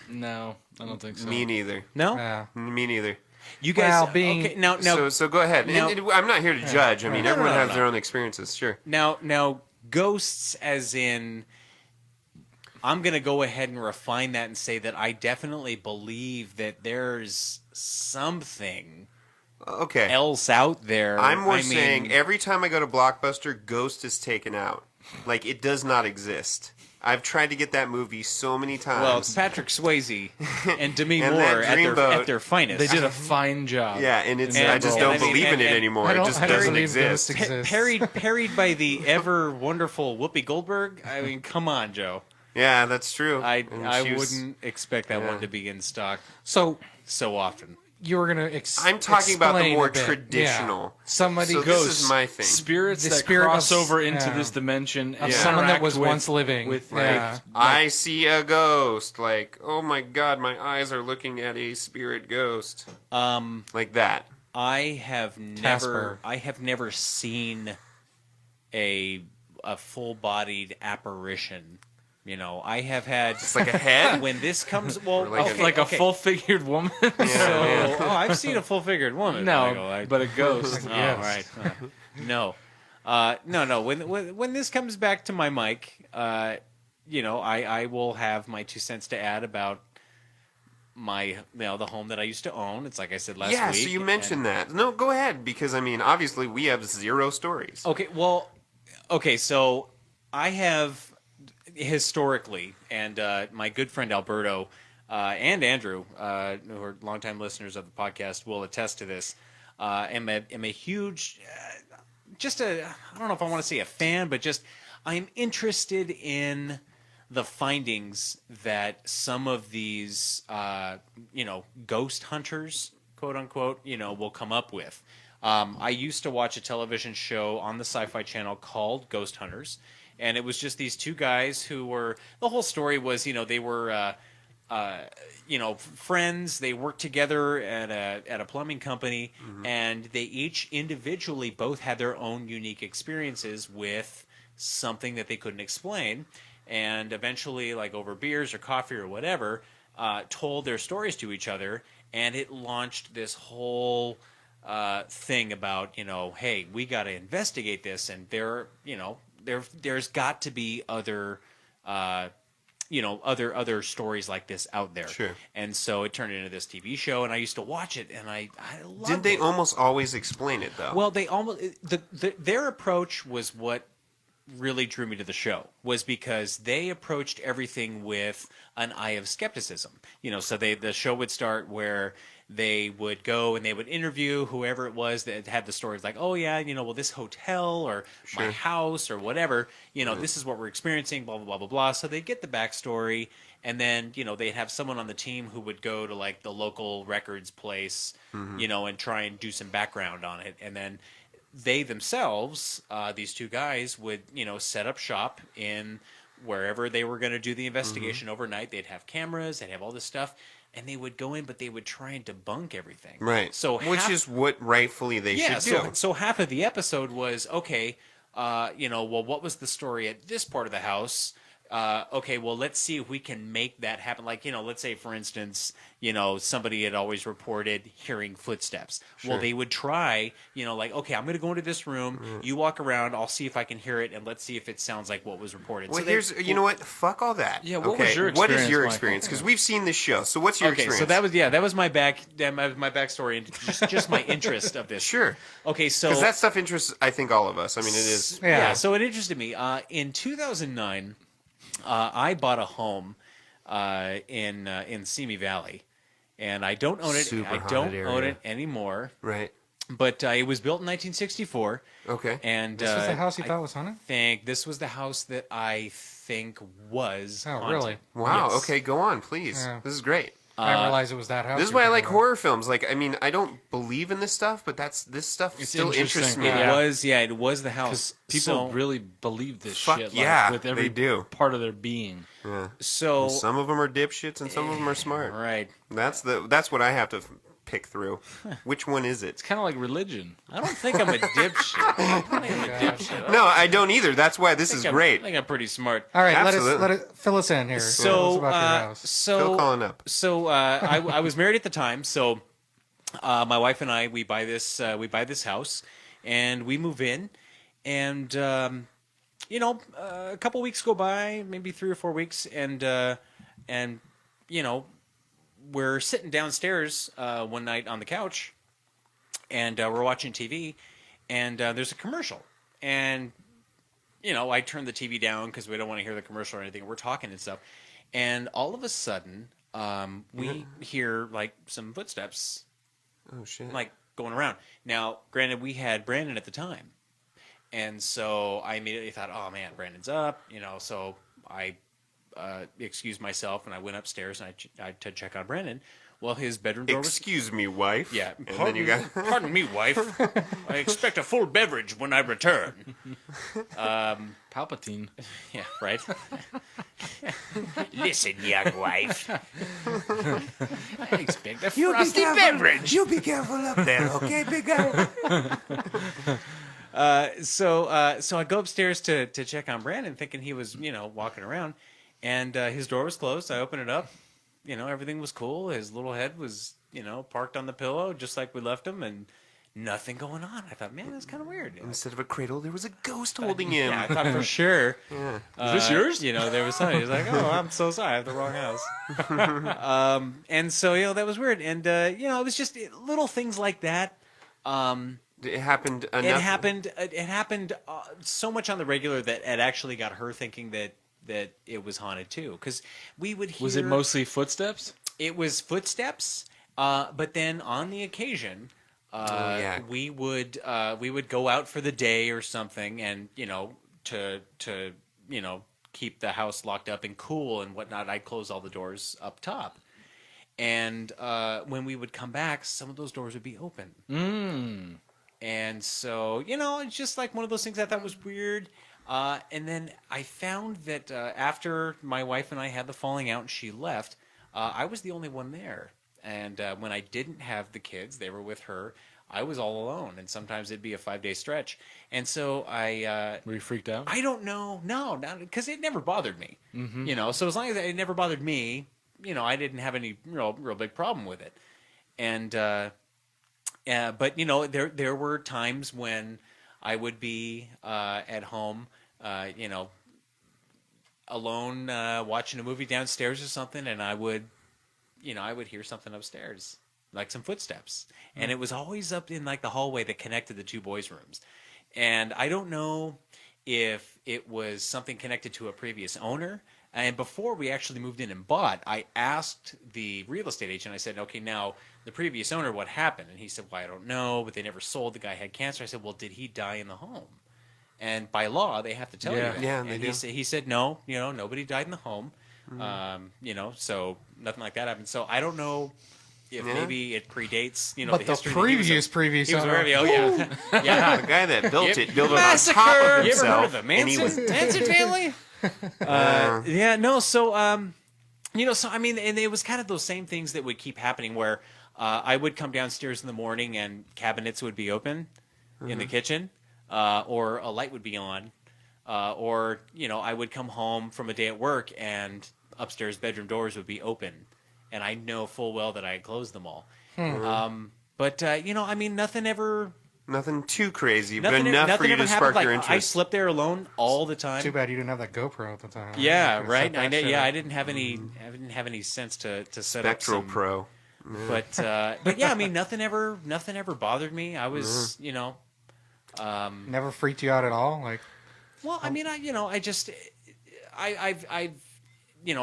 No, I don't think so. Me neither. No. Me neither. You guys. Well, being- okay, now So go ahead. now- And I'm not here to judge. I mean, No, everyone no, has no. their own experiences. Sure. Now, ghosts, as in, I'm going to go ahead and refine that and say that I definitely believe that there's something Okay. else out there. I'm more I mean, saying every time I go to Blockbuster, Ghost is taken out. Like, it does not exist. I've tried to get that movie so many times. Well, it's Patrick Swayze and Demi And Moore that Dreamboat. at their finest. They did a fine job. yeah, and it's in that I just role. don't believe in it and- anymore. I It don't- just I don't doesn't believe ghosts exist. exist. Parried by the ever wonderful Whoopi Goldberg. I mean, come on, Joe. Yeah, that's true. I And she was- wouldn't expect that yeah. one to be in stock So so often. you were gonna. I'm talking about the explain more a bit. traditional. Yeah. Somebody So goes this is my thing. Spirits The that spirit cross of- over into yeah. this dimension of and someone that interact was with- once living. with yeah. I see a ghost. Like, oh my god, my eyes are looking at a spirit ghost. Like that. I have Casper. never seen a full-bodied apparition. I have had It's like a head. when this comes well, like okay, like okay. a full-figured woman. So, I've seen a full-figured woman. Michael. No, but a ghost. Oh, Yes. right. No. No. When this comes back to my mic, I will have my 2 cents to add about my the home that I used to own. It's like I said last Yeah, week. so you mentioned that. No, go ahead, because I mean, obviously we have 0 stories. Okay, so I have historically, and my good friend Alberto and Andrew, who are longtime listeners of the podcast, will attest to this. Am a huge, I don't know if I want to say a fan, but just I'm interested in the findings that some of these, ghost hunters, quote unquote, will come up with. I used to watch a television show on the Sci-Fi Channel called Ghost Hunters, and it was just these 2 guys who were. The whole story was, they were, friends. They worked together at a plumbing company, and they each individually both had their own unique experiences with something that they couldn't explain, and eventually, like over beers or coffee or whatever, told their stories to each other, and it launched this whole thing about, hey, we got to investigate this, and there's got to be other other stories like this out there. Sure. And so it turned into this TV show, and I used to watch it, and I loved Did they it. almost always explain it though? Well, they almost their approach was really drew me to the show was because they approached everything with an eye of skepticism. So the show would start where they would go and they would interview whoever it was that had the stories, like, oh yeah, well, this hotel or my house or whatever, this is what we're experiencing, blah blah blah blah blah. So they'd get the backstory, and then they'd have someone on the team who would go to like the local records place, and try and do some background on it, and then they themselves, these two guys, would set up shop in wherever they were going to do the investigation overnight. They'd have cameras, they'd have all this stuff, and they would go in, but they would try and debunk everything. Right. So which is what rightfully they should do. So half of the episode was, okay, well, what was the story at this part of the house? Okay, well, let's see if we can make that happen. Like, let's say, for instance, somebody had always reported hearing footsteps. Well, they would try, like, okay, I'm going to go into this room. You walk around. I'll see if I can hear it, and let's see if it sounds like what was reported. Well, you know what? Fuck all that. Yeah, what was your experience, What is your Michael? experience? Because we've seen this show. So what's your experience? So that was my backstory and just my interest of this. Sure. Okay, so because that stuff interests, I think, all of us. I mean, it is. Yeah. So it interested me. In 2009. I bought a home in Simi Valley, and I don't own it. Super I haunted don't area. own it anymore. Right. But it was built in 1964. Okay. And This was the house you thought was haunted? This was the house that I think was Oh, haunted. really? Wow. Yes. Okay, go on, please. Yeah. This is great. I didn't realize it was that house. This is you were why I like thinking about. horror films. Like, I mean, I don't believe in this stuff, but this stuff still interesting. interests me. It was the house. Because people really believe this Fuck shit. yeah, with every they do. part of their being. Yeah. So Some of them are dipshits, and some of them are smart. right. That's what I have to pick through. Which one is it? It's kind of like religion. I don't think I'm a dipshit. I don't think I'm a dipshit. No, I don't either. That's why this is I great. think I'm pretty smart. All right, Absolutely. let it fill us in here. Tell us So, about your house. Phil calling up. So I was married at the time. So my wife and I we buy this house, and we move in, and a couple weeks go by, maybe 3 or 4 weeks, and we're sitting downstairs one night on the couch, and we're watching TV, and there's a commercial, and I turn the TV down because we don't want to hear the commercial or anything. We're talking and stuff, and all of a sudden, we hear like some footsteps, Oh shit. like going around. Now, granted, we had Brandon at the time, and so I immediately thought, "Oh man, Brandon's up," So I excused myself and I went upstairs and I to check on Brandon. Well, his bedroom door was... Excuse me, wife. Yeah. And then you got... Pardon me, wife. I expect a full beverage when I return. Palpatine. Yeah, right. Listen, young wife. I expect a frosty beverage. You be careful up there, okay, big guy? So I go upstairs to check on Brandon, thinking he was, walking around, and his door was closed. I opened it up. Everything was cool. His little head was, parked on the pillow, just like we left him, and nothing going on. I thought, man, that's kind of weird. Instead of a cradle, there was a ghost holding him. Yeah, I thought for sure. Yeah. Is this yours? There was something. He was like, oh, I'm so sorry. I have the wrong house. And so, that was weird. And, it was just little things like that. It happened enough. It happened so much on the regular that it actually got her thinking that it was haunted too. Because we would hear... Was it mostly footsteps? It was footsteps. But then on the occasion... we would go out for the day or something, and to keep the house locked up and cool and whatnot, I'd close all the doors up top, and when we would come back, some of those doors would be open. And so it's just like one of those things I thought was weird. And then I found that after my wife and I had the falling out and she left, I was the only one there. And when I didn't have the kids, they were with her. I was all alone, and sometimes it'd be a 5-day stretch. And so Were you freaked out? I don't know. No, because it never bothered me. So as long as it never bothered me, I didn't have any real big problem with it. And but there were times when I would be at home, alone, watching a movie downstairs or something, and I would hear something upstairs, like some footsteps. And it was always up in like the hallway that connected the two boys' rooms. And I don't know if it was something connected to a previous owner. And before we actually moved in and bought, I asked the real estate agent, I said, okay, now the previous owner, what happened? And he said, well, I don't know, but they never sold. The guy had cancer. I said, well, did he die in the home? And by law, they have to tell you that. Yeah, and they do. he said, no, nobody died in the home. So nothing like that happened. So I don't know if maybe it predates, but the the history. previous He was owner. oh yeah, yeah. The guy that built it built it on Massacre! top of You ever himself, heard of the and he was Manson family? Yeah, no. So, and it was kind of those same things that would keep happening where I would come downstairs in the morning and cabinets would be open in the kitchen, or a light would be on, or I would come home from a day at work and upstairs bedroom doors would be open, and I know full well that I had closed them all. But nothing ever. nothing too crazy, but Nothing, enough for nothing you ever to happened. spark your I interest. slept there alone all the time. Too bad you didn't have that GoPro at the time. Yeah, You right. set that I know. shit Yeah, up. I didn't have any sense to set Spectral up some. Pro. But yeah, nothing ever bothered me. I was Never freaked you out at all. Like, well,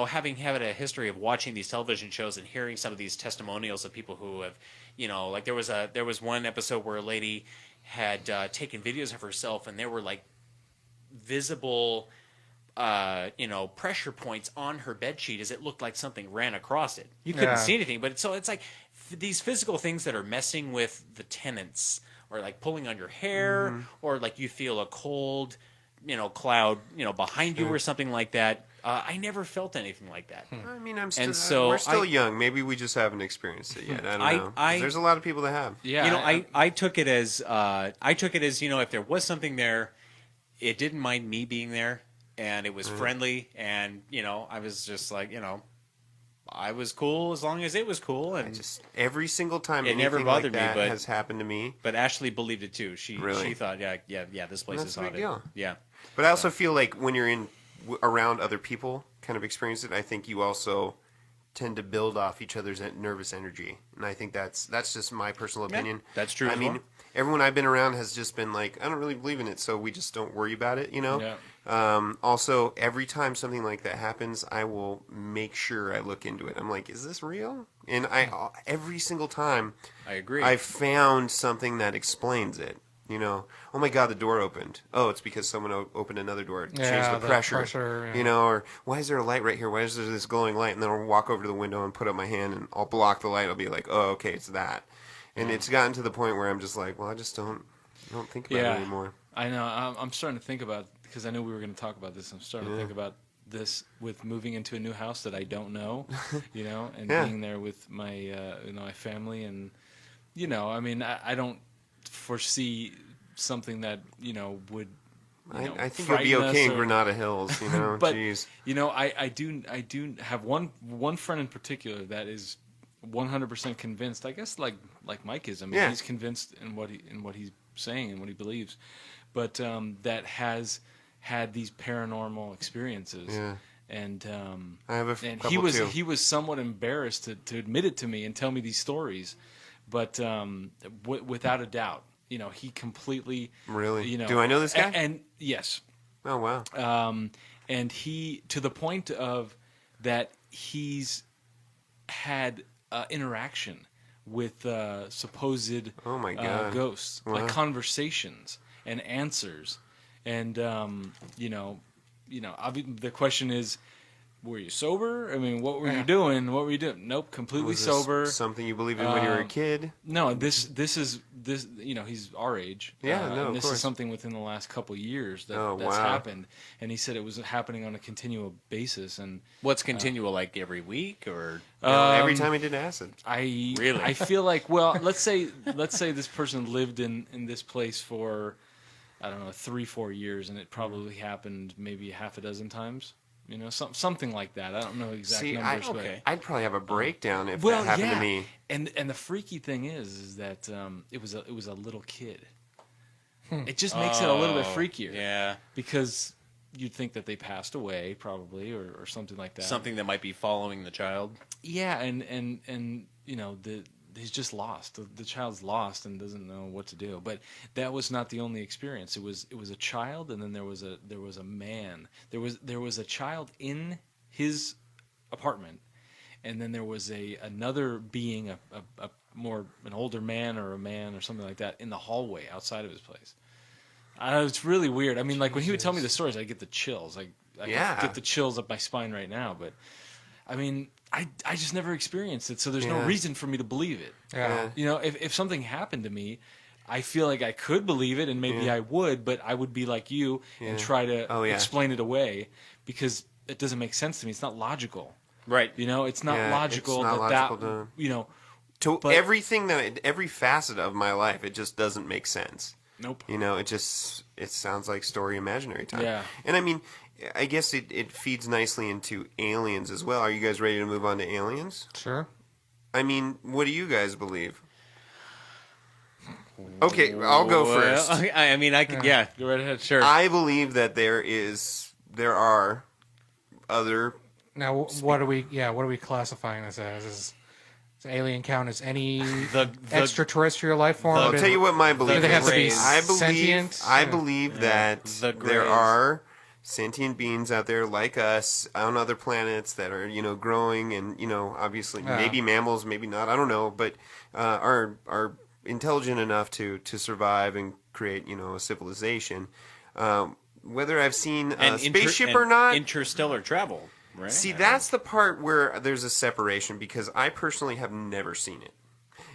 having had a history of watching these television shows and hearing some of these testimonials of people who have, like there was one episode where a lady had taken videos of herself and there were like visible, pressure points on her bed sheet as it looked like something ran across it. You couldn't see anything, but it's like these physical things that are messing with the tenants, or like pulling on your hair, or like you feel a cold, cloud, behind you or something like that. I never felt anything like that. I mean, so we're still young. Maybe we just haven't experienced it yet. I don't know. 'Cause there's a lot of people that have. Yeah, I took it as if there was something there, it didn't mind me being there, and it was friendly, and I was just like I was cool as long as it was cool, and Every single time It anything never bothered me, like that but- has happened to me. But Ashley believed it too. She Really? thought this place That's is a big haunted. deal. Yeah. But I also feel like when you're around other people, kind of experience it, I think you also tend to build off each other's nervous energy, and I think that's just my personal opinion. that's true I as mean, well. everyone I've been around has just been like, I don't really believe in it, so we just don't worry about it, Yeah. Also, every time something like that happens, I will make sure I look into it. I'm like, is this real? And every single time, I agree. I found something that explains it. Oh my God, the door opened. Oh, it's because someone opened another door. Changed the pressure. yeah. Or why is there a light right here? Why is there this glowing light? And then I'll walk over to the window and put up my hand and I'll block the light. I'll be like, oh, okay, it's that. And it's gotten to the point where I'm just like, well, I just don't think about it anymore. I know. I'm starting to think about, because I knew we were going to talk about this. I'm starting to think about this with moving into a new house that I don't know, and being there with my my family, and I don't foresee something that would. I think you'll be okay in Granada Hills, But Jeez. I do have one friend in particular that is 100% convinced. I guess like Mike is. I mean, he's convinced in what he's saying and what he believes, but that has had these paranormal experiences. Yeah. And I have a and couple too. he was somewhat embarrassed to admit it to me and tell me these stories, but without a doubt, he completely Really? Do I know this guy? And yes, Oh wow. and he, to the point of that, he's had interaction with supposed Oh my God. ghosts, Wow. like conversations and answers, and the question is, were you sober? I mean, what were you doing? What were you doing? Nope, completely Was this sober. something you believed in when you were a kid? No, this is he's our age. Yeah, no, and of this course. is something within the last couple of years that's wow. happened, and he said it was happening on a continual basis. And What's continual, like every week, or Every time he did acid. I feel like, well, let's say this person lived in this place for, I don't know, 3-4 years, and it probably happened maybe half a dozen times. Something like that. I don't know exact numbers, but I'd probably have a breakdown if well, that happened to me. And the freaky thing is that it was a little kid. It just makes it a little bit freakier. Yeah, because you'd think that they passed away probably, or something like that. something that might be following the child. Yeah, and the he's just lost. The child's lost and doesn't know what to do. But that was not the only experience. It was a child, and then there was a man. There was a child in his apartment, and then there was another being, an older man or a man or something like that in the hallway outside of his place. It's really weird. I mean, like when he would tell me the stories, I get the chills. I get the chills up my spine right now. But I mean, I just never experienced it, so there's no reason for me to believe it. Yeah. You know, if something happened to me, I feel like I could believe it, and maybe I would, but I would be like you and try to explain it away because it doesn't make sense to me. It's not logical. Right. You know, it's not logical you know. To every facet of my life, it just doesn't make sense. Nope. You know, it sounds like story imaginary time. Yeah. And I mean, I guess it feeds nicely into aliens as well. Are you guys ready to move on to aliens? Sure. I mean, what do you guys believe? Okay, I'll go first. I mean, I could, go right ahead. Sure. I believe that there are other. Now, what are we classifying this as? Does alien count as any the extraterrestrial life form? I'll tell you what my belief Do they have to be is. sentient? I believe that The there Greys. are sentient beings out there like us on other planets that are, growing and, obviously maybe mammals, maybe not, I don't know, but are intelligent enough to survive and create, a civilization. Whether I've seen a spaceship or not. Interstellar travel, right? See, that's the part where there's a separation because I personally have never seen it.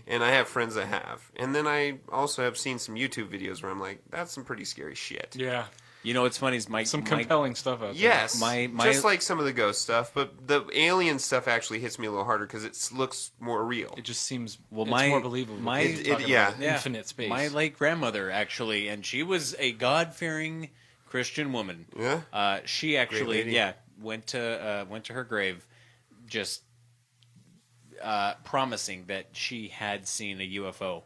And I have friends that have. And then I also have seen some YouTube videos where I'm like, that's some pretty scary shit. Yeah. You know what's funny is some compelling stuff out there. Yes, My just like some of the ghost stuff, but the alien stuff actually hits me a little harder because it looks more real. It just seems Well, it's my- more believable. my- It's talking yeah. about infinite space. My late grandmother actually, and she was a God-fearing Christian woman. Yeah? She actually, lady. went to her grave, just promising that she had seen a UFO.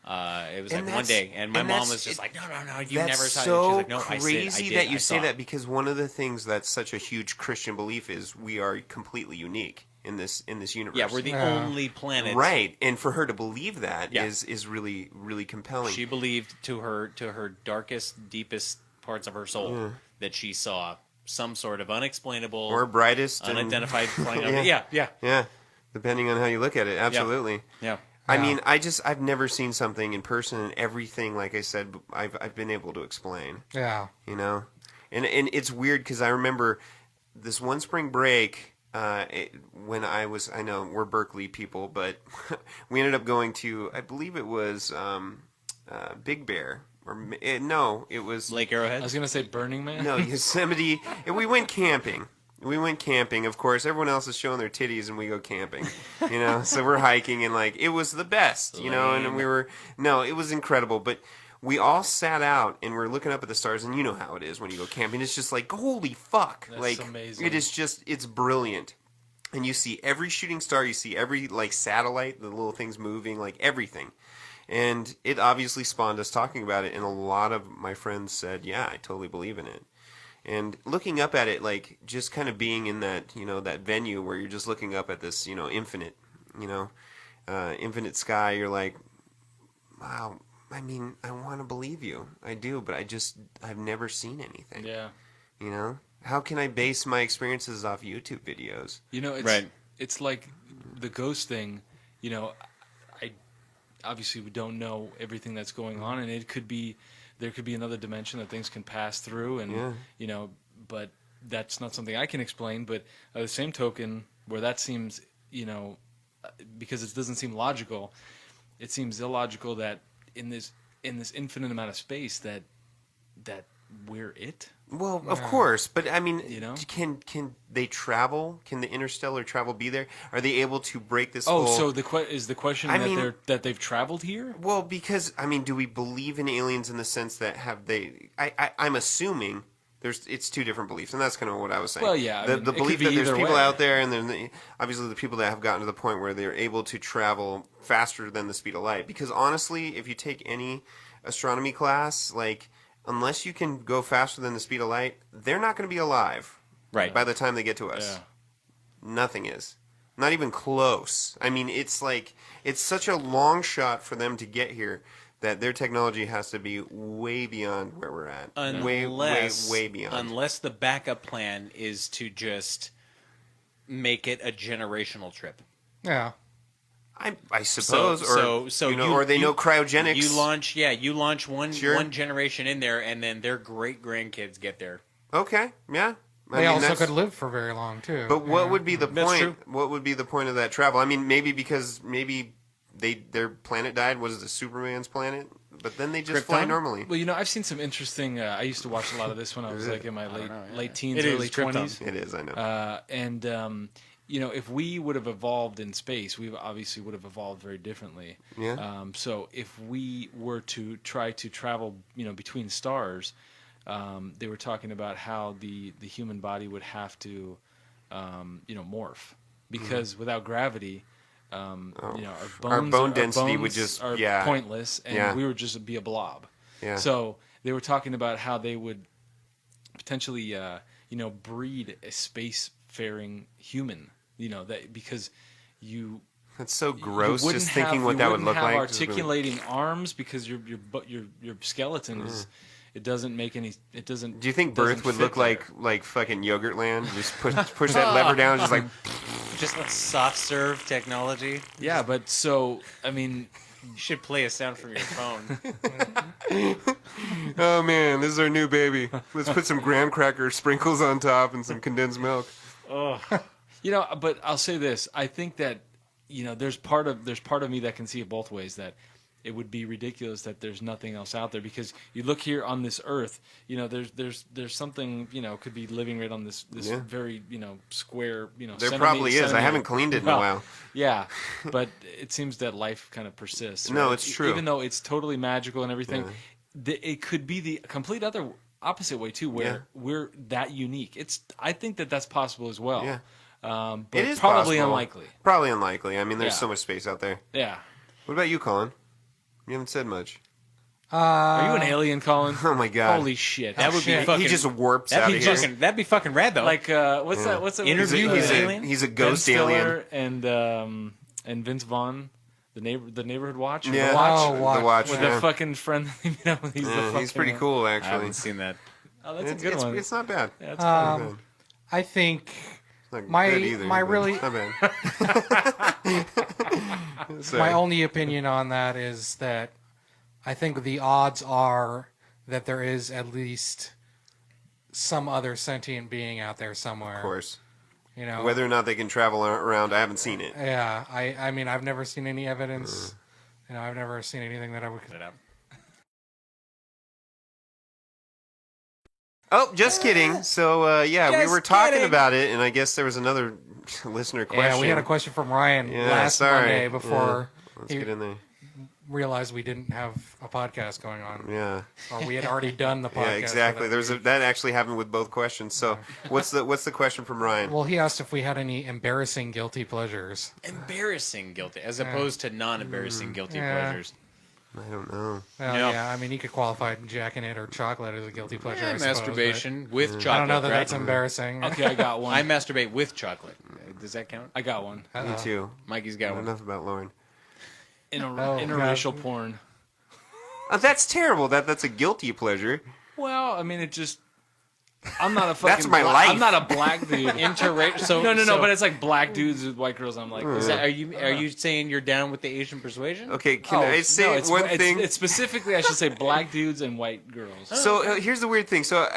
It was And like one that's- day, and my and mom that's- was just it- like, "No, you That's never saw it." so She's like, "No, I crazy did, that you I say saw that it." because one of the things that's such a huge Christian belief is we are completely unique in this universe. Yeah, we're the only planet. right, and for her to believe that Yeah. is really really compelling. She believed to her darkest, deepest parts of her soul that she saw some sort of unexplainable or brightest and- unidentified flying Yeah. object. Yeah. Yeah, depending on how you look at it, absolutely. Yeah. I mean, I've never seen something in person, and everything, like I said, I've been able to explain. Yeah. And it's weird because I remember this one spring break when I know we're Berkeley people, but we ended up going to, I believe it was Big Bear. No, it was Lake Arrowhead. I was gonna say Burning Man. no Yosemite. And we went camping. Of course. Everyone else is showing their titties, and we go camping. So we're hiking, and it was the best. And it was incredible. But we all sat out, and we're looking up at the stars, and you know how it is when you go camping. It's just like, holy fuck! That's amazing. It is just, it's brilliant. And you see every shooting star, you see every satellite, the little things moving, everything. And it obviously spawned us talking about it, and a lot of my friends said, yeah, I totally believe in it. And looking up at it, just kind of being in that, that venue where you're just looking up at this, infinite, infinite sky, you're like, wow, I mean, I want to believe you. I do, but I've never seen anything. Yeah. How can I base my experiences off YouTube videos? It's like the ghost thing. I obviously we don't know everything that's going on, and there could be another dimension that things can pass through, and but that's not something I can explain. But at the same token, where that seems, because it doesn't seem logical, it seems illogical that in this infinite amount of space that we're it. Well, of course, but I mean, can they travel? Can the interstellar travel be there? Are they able to break this? So the question that they've traveled here? Well, because do we believe in aliens in the sense that have they? I'm assuming it's two different beliefs, and that's kind of what I was saying. Well, yeah, the belief that there's people way. out there, and then obviously the people that have gotten to the point where they're able to travel faster than the speed of light. Because honestly, if you take any astronomy class, unless you can go faster than the speed of light, they're not going to be alive. Right. By the time they get to us. Yeah. Nothing is. Not even close. I mean, it's like it's such a long shot for them to get here that their technology has to be way beyond where we're at. Way beyond. Unless the backup plan is to just make it a generational trip. Yeah. I suppose, so or they know cryogenics. You launch one Sure. one generation in there, and then their great grandkids get there. Okay, yeah. They also could live for very long too. But what would be the That's point? true. What would be the point of that travel? I mean, maybe their planet died. Was it Superman's planet? But then they just fly Krypton? normally. Well, I've seen some interesting. I used to watch a lot of this when I was like in my late teens, It is early Krypton. 20s. It is, I know. And if we would have evolved in space, we obviously would have evolved very differently. Yeah. So if we were to try to travel, between stars, they were talking about how the human body would have to, morph because without gravity, our bone density would just are pointless, and we would just be a blob. Yeah. So they were talking about how they would potentially, breed a spacefaring human. That because you. That's so gross. You wouldn't Just thinking have- what you that would wouldn't look have like. Articulating arms because your skeleton is. It doesn't make any. It doesn't. Do you think doesn't birth would fit look there. like fucking Yogurt Land? Just push that lever down, just like. Just soft serve technology. Yeah, but so I mean, You should play a sound from your phone. Oh man, this is our new baby. Let's put some graham cracker sprinkles on top and some condensed milk. Oh, but I'll say this: I think that there's part of me that can see it both ways. That it would be ridiculous that there's nothing else out there because you look here on this earth, there's something could be living right on this very square There probably is. I haven't cleaned it in a while. Yeah, but it seems that life kind of persists. No, right? it's true. Even though it's totally magical and everything, it could be the complete opposite way too, where we're that unique. I think that's possible as well. Yeah. But It is probably possible. unlikely. Probably unlikely. I mean, there's Yeah. so much space out there. Yeah. What about you, Colin? You haven't said much. Are you an alien, Colin? Oh my god. Holy shit! that would be shit. fucking. He just warps out of that'd be here. fucking. That'd be fucking rad though. Like what's that? What's that? Interview what's with that- alien? He's a Ben ghost alien. Stiller and Vince Vaughn, the neighborhood watch. Or Yeah. The watch. Oh, Watch. The watch. With yeah. the fucking friend, he's the fucking, He's pretty cool, I actually. haven't seen that. Oh, that's It's, a good one. it's not bad. Yeah, it's fun. Not bad. I think It's not my- good either, my but really- it's not bad. Sorry. my only opinion on that is that I think the odds are that there is at least some other sentient being out there somewhere. Of course. You know, Whether or not they can travel around, I haven't seen it. yeah, I mean, I've never seen any evidence. I've never seen anything that I would. Put it up. Oh, just kidding. So, we Just were talking kidding. about it, and I guess there was another listener question. Yeah, we had a question from Ryan Yeah, last sorry. Monday before Let's he get in there. realized we didn't have a podcast going on, Yeah. or we had already done the podcast. Yeah, for exactly. that That actually happened with both questions. So, what's the question from Ryan? Well, he asked if we had any embarrassing guilty pleasures. Embarrassing guilty, as opposed to non-embarrassing guilty Yeah. pleasures. I don't know. Well, Yeah. yeah, I mean, you could qualify jacking it or chocolate as a guilty pleasure. I suppose, Masturbation with but chocolate. I don't know that right? that's embarrassing. Okay, I got one. I masturbate with chocolate. Does that count? I got one. Me too. Mikey's got one. Enough about Lauren. Interracial porn. That's terrible. That's a guilty pleasure. Well, I mean, it just. I'm not a fucking. That's my I'm life. not a black dude. Interracial. So No. But it's like black dudes with white girls. I'm like, is that, are you saying you're down with the Asian persuasion? Okay, can I say it's, one it's, thing? It's specifically, I should say, black dudes and white girls. So here's the weird thing. So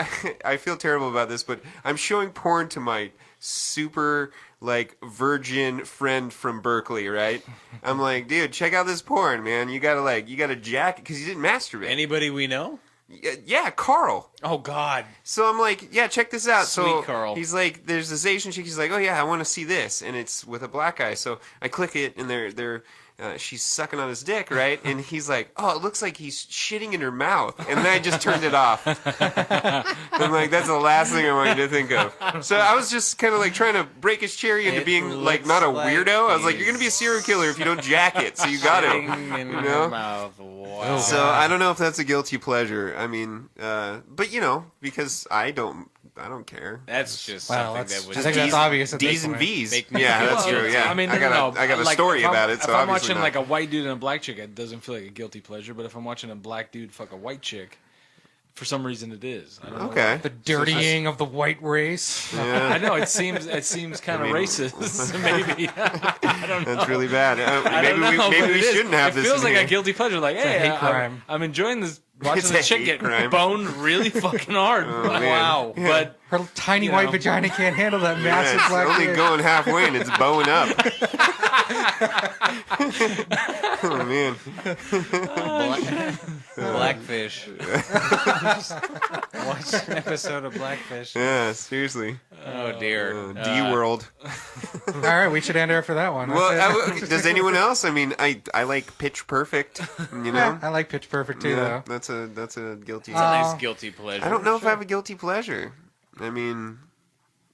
I feel terrible about this, but I'm showing porn to my super virgin friend from Berkeley, right? I'm like, dude, check out this porn, man. You gotta jack it because he didn't masturbate. Anybody we know? Yeah, Carl. Oh God. So I'm like, yeah, check this out. So Sweet Carl. he's like, there's this Asian chick. He's like, oh yeah, I want to see this, and it's with a black guy. So I click it, and she's sucking on his dick, right? And he's like, oh, it looks like he's shitting in her mouth. And then I just turned it off. I'm like, that's the last thing I want you to think of. So I was just kind of trying to break his cherry into It being looks not a like weirdo. I was like, you're he's gonna be a serial killer if you don't jack it. So you got Shitting to, in you her know. mouth. Wow. So I don't know if that's a guilty pleasure. I mean, but because I don't I don't care. That's just Well, something that's, that was. I think that's obvious at D's this and point. V's. Make Yeah, me that's feel true. guilty. Yeah, I mean, I got a like, story if I'm- about it. So if I'm obviously watching not. like a white dude and a black chick, it doesn't feel like a guilty pleasure. But if I'm watching a black dude fuck a white chick, for some reason it is. I don't know Okay. The dirtying of the white race. why. I know it seems kind of I mean- racist. Maybe I don't know. That's really bad. I Maybe don't know, maybe but we it is. shouldn't have it this. feels in like here. a guilty pleasure. Like, a hey, hate crime. I'm enjoying this. Watching It's the a chick hate get crime. boned really fucking hard. man. Wow. Yeah. But Her tiny You white know. vagina can't handle that Yeah, massive it's black only dick. going halfway and it's bowing up. Oh man. Blackfish. Watch an episode of Blackfish. Yeah, seriously. Oh dear. D World. All right, we should end after that one. Well, That's it. does anyone else? I mean, I like Pitch Perfect. You know. I like Pitch Perfect too, Yeah, though. that's a guilty. It's a nice guilty pleasure. I don't know if I have a guilty pleasure. I mean,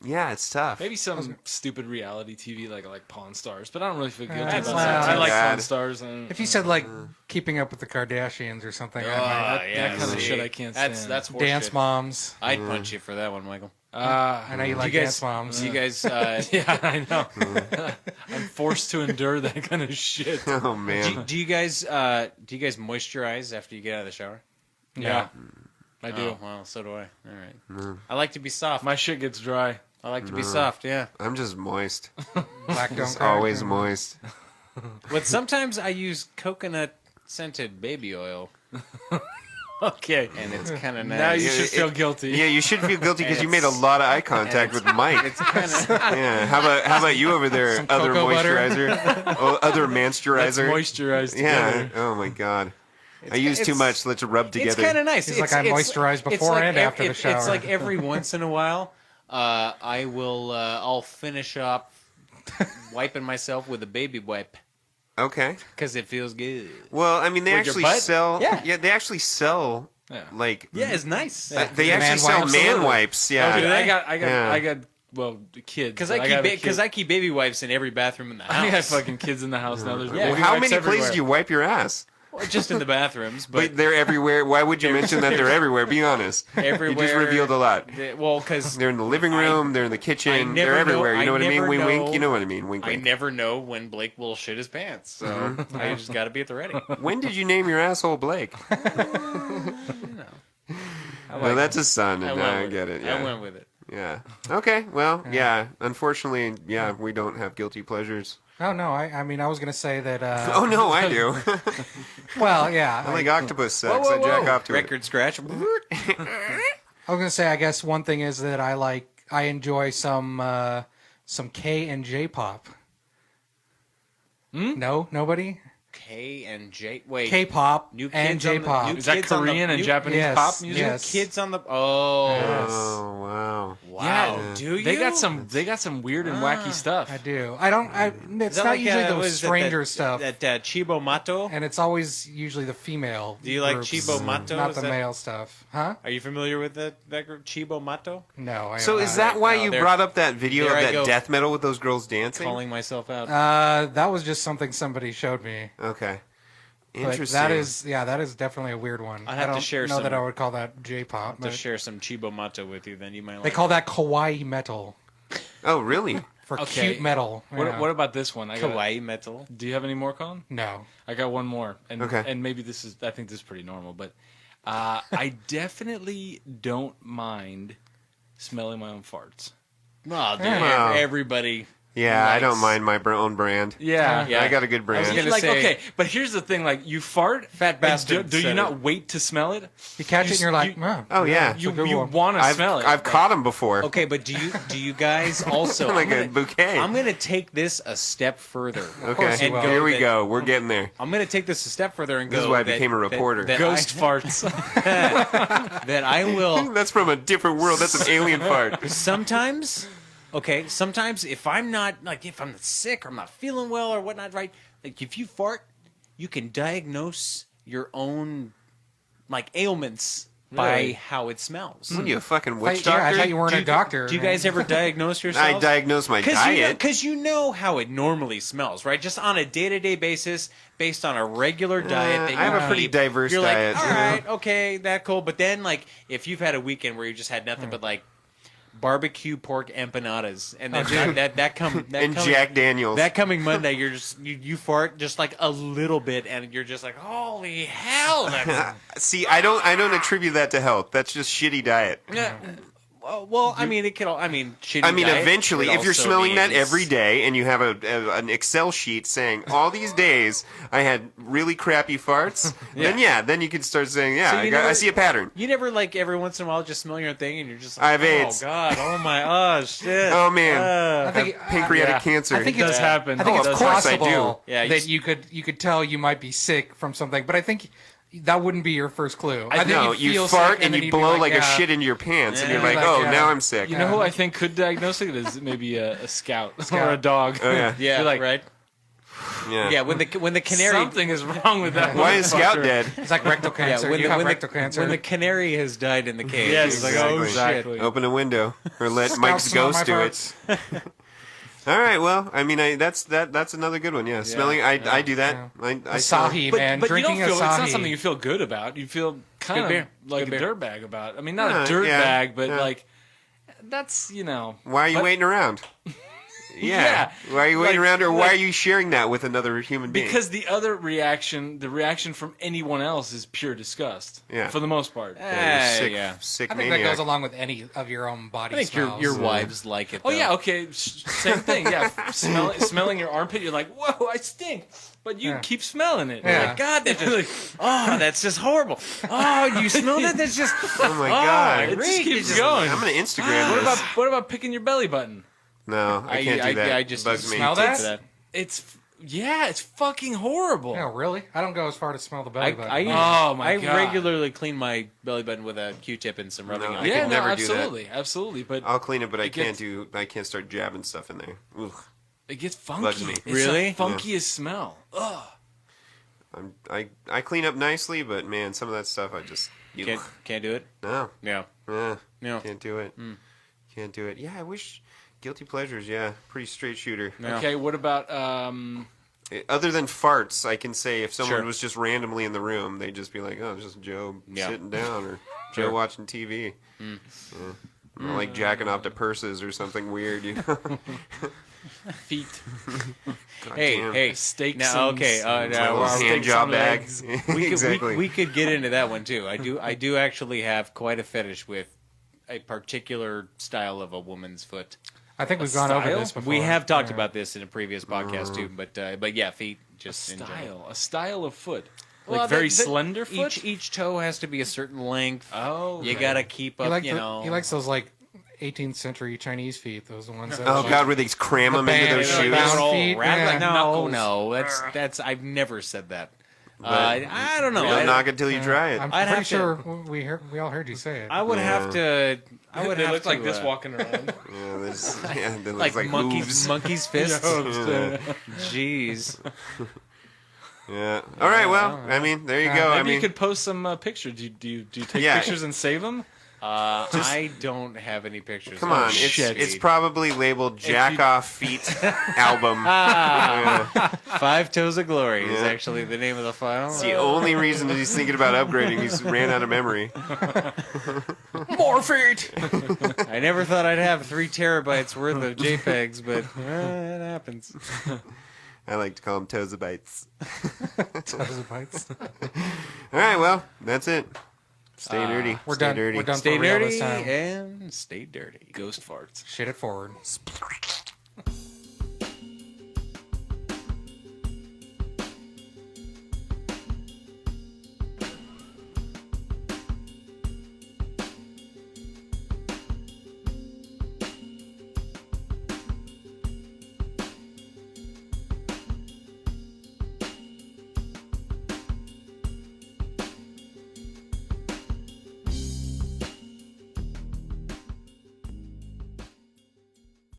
yeah, it's tough. maybe some stupid reality TV like Pawn Stars. But I don't really feel guilty That's about that. not I like bad. Pawn Stars. And, If you said like Keeping Up with the Kardashians or something, I might. yeah, that kind of see, shit I can't That's stand. that's horseshit. Dance Moms. I'd punch you for that one, Michael. I know you like you guys, Dance Moms. Do you guys? Yeah, I know. I'm forced to endure that kind of shit. Oh man. do you guys moisturize after you get out of the shower? Yeah, I do. Oh, well, so do I. All right. I like to be soft. My shit gets dry. I like to be soft. Yeah. I'm just moist. Black don't Just crack. always moist. But sometimes I use coconut scented baby oil, Okay. and it's kind of nice. Now you Yeah, should it- feel guilty. Yeah, you should feel guilty because you made a lot of eye contact with Mike. It's kind of. Yeah. How about you over there? Some Other cocoa butter. moisturizer. Oh, other That's moisturizer. moisturized Yeah. together. Oh my god. I use too it's- much. Let's rub together. It's kind of nice. It's like I moisturize before and after the It's shower. like every once in a while, I will. I'll finish up wiping myself with a baby wipe Okay. because it feels good. Well, I mean, they With your actually butt? sell. Yeah. They actually sell. Yeah. Like. Yeah, it's nice. They Man actually sell wipes? man Absolutely. wipes. Oh, Yeah. dude, they? Yeah. I got well, the kids. Because but I got a keep kid. I keep baby wipes in every bathroom in the house. I got fucking kids in the house now. There's Yeah. baby How wipes many everywhere. places do you wipe your ass? Well, just in the bathrooms, but Wait, they're everywhere. Why would you mention that they're everywhere? Be honest. everywhere. You just revealed a lot. Well, because They're in the living room. They're in the kitchen. never They're everywhere. know- You know I what I mean? never Wink, wink. know- You know what I mean? Wink, I wink. never know when Blake will shit his pants, so Mm-hmm. I just got to be at the ready. When did you name your asshole Blake? No, that's his son, and went I with get it. Yeah. I went with it. Yeah. Okay. Well, yeah. Unfortunately, yeah, we don't have guilty pleasures. Oh no, I mean I was gonna say that. Oh no, I do. Well, yeah, I like octopus sex. Whoa, I jack whoa. off to Record scratch. I was gonna say I guess one thing is that I enjoy some K and J pop. No, nobody. K and J. Wait. K-pop New and kids on the- J-pop. new Is that kids on the- Korean and new- Japanese Yes, pop music? yes. Kids on the. Oh. Yes. Oh wow. Wow. Yeah. Do you? They got some weird and wacky stuff. I do. I don't. It's Is that not like, usually what the is it, stranger stuff, That Chibo Mato. and it's always usually the female. Do you like groups, Chibo Mato? Not Is the that- male stuff, huh? Are you familiar with that group, Chibo Mato? No. I So am is not. that why no, you there- brought up that video there of I that go. death metal with those girls dancing? Calling myself out. That was just something somebody showed me. Okay. But Interesting. that is definitely a weird one. I have to don't share know some- that I would call that J-pop. to But share some Chibo Mato with you, then you might like they call that kawaii metal Oh really? for Okay. cute metal. Yeah. What about this one? kawaii metal. Do you have any more, Colin? No. I got one more, and Okay. and maybe I think this is pretty normal, but I definitely don't mind smelling my own farts. No, dude, Wow. everybody. Yeah, I likes- don't mind my own brand. Yeah, Yeah. I got a good I was brand. gonna like say- okay, but here's the thing: like you fart, Fat and bastard Do you said not it. wait to smell it? You catch it and you're like, oh, Oh yeah. You a good one. want to I've smell it. I've caught them before. Okay, but do you guys also Like I'm a bouquet. I'm gonna take this a step further. Okay. course you And will. go Here we that- go. We're getting there. I'm gonna take this a step further and go. This is why I that- became a that- reporter. That, Ghost farts. that I will That's from a different world. That's an alien fart. sometimes. Okay, sometimes if I'm not if I'm sick or I'm not feeling well or whatnot, right? Like if you fart, you can diagnose your own ailments by Really? how it smells. What are you, a fucking witch yeah, I doctor? thought you weren't a doctor. Do you man. guys ever diagnose I yourselves? diagnose my diet. Because you know how it normally smells, right? Just on a day-to-day basis, based on a regular diet that you I have a pretty keep, diverse you're diet, like, all you know? right, okay, that cool. But then, if you've had a weekend where you just had nothing but barbecue pork empanadas, and then And Jack Daniels. That coming Monday, you're just you fart just like a little bit, and you're just like, holy hell! That's, See, I don't attribute that to health. That's just shitty diet. yeah. Well, I mean, it can. Shitty I mean, diet eventually, could if you're also smelling be that this- every day and you have an Excel sheet saying all these days I had really crappy farts, then you can start saying, So you I never- see a pattern. You never like every once in a while just smell your thing, and you're just like, I have oh AIDS. god, oh shit, Oh man, I I think have pancreatic cancer. I think It does it's happen. I think Oh, it's of course I do. possible Yeah, that you could tell you might be sick from something, but I think that wouldn't be your first clue. I think no, you you feel fart sick and then you you'd be blow like, like a yeah. shit into your pants, and Yeah. you're like, Like, oh, yeah. now I'm sick. You know who I think could diagnose it is maybe a scout or a dog. Oh yeah, yeah, You're like, right, yeah. yeah. When the canary, Something is wrong with that. Why is Scout motherfucker. dead? It's like rectal yeah, cancer. when you the, have when, rectal the, cancer. when the canary has died in the cage, Yes, it's like, exactly. oh Exactly. Open a window or let Scout Mike's smell ghost my do it. farts. All right, well, I mean, that's another good one. Yeah, smelling. I do that. Yeah. I smell- Asahi, But, man, but you drinking don't feel, it's not Asahi. something you feel good about. You feel kind Good of beer. like Good a beer. dirtbag about. I mean, not Yeah, a dirt yeah, bag, but yeah. like that's Why are you but- waiting around? Yeah. Yeah. Why are you waiting Like- around, or why like- are you sharing that with another human being? because the reaction from anyone else is pure disgust. Yeah. For the most part. Sick, yeah. sick I think maniac. that goes along with any of your own body I think smells. your wives like it. Oh though. yeah, okay, same thing. Yeah, smelling your armpit, you're like, whoa, I stink, but you Yeah. keep smelling it. Yeah. Like, God, that's just, that's just horrible. Oh, you smell that? That's just. Oh my god! it just Great, keeps you just- going. I'm gonna Instagram What this. about picking your belly button? No, I can't do that. I just It bugs me. smell that? It's fucking horrible. No, really? I don't go as far to smell the belly button. Oh, my I God. regularly clean my belly button with a Q-tip and some rubbing No, on. I Yeah, could no, never do that. absolutely. But I'll clean it, but I It gets- can't start jabbing stuff in there. Ugh. it gets Bugs funky. me. It's Really? the funkiest smell. Ugh. I clean up nicely, but man, some of that stuff I just Can't do it. no, No, eh, no. can't do it. Can't do it. Yeah, I wish guilty pleasures. Yeah, pretty straight shooter. No. Okay, what about Other than farts, I can say if someone Sure. was just randomly in the room, they'd just be like, "Oh, it's just Joe Yeah. sitting down or Joe Sure. watching TV." Yeah. Or like jacking off to purses or something weird, you know. feet? God Hey, damn. hey, Steaks now, and okay, My now little steaks hand job on bag. legs. Exactly. we could get into that one too. I do actually have quite a fetish with a particular style of a woman's foot. I think we've gone over style? this before. We have talked Yeah. about this in a previous podcast too, but yeah, feet just in general. A style of foot. Well, Like very the- slender foot? Each toe has to be a certain length. Oh, You okay. gotta keep up, He likes those like 18th century Chinese feet. Those ones. That Oh are, like, God, where they cram them into band- those like shoes? bound Roll, feet, rattling. yeah. No, Knuckles. no, that's I've never said that. But I don't know. You don't I, knock it till you try it. I'm I'd pretty have to- sure we all heard you say it. I would have to. I would They have look to, like this walking around. Yeah, they look like, like monkeys, hooves. monkeys' fists. Yeah. Jeez. Yeah. All right. Well, I mean, there you go. Maybe I mean, you could post some pictures. Do you take Yeah. pictures and save them? I don't have any pictures. come Oh, on. shit. It's probably labeled "Jack you- Off Feet" album. Yeah. Five Toes of Glory is Yeah. actually the name of the file. It's the only reason that he's thinking about upgrading. He's ran out of memory. More feet. I never thought I'd have 3 terabytes worth of JPEGs, but it happens. I like to call them toesabites. Toes of bites. All right. Well, that's it. Stay dirty. We're Stay done. dirty. We're done Stay for real dirty this time. and stay dirty. Ghost farts. Shit it forward.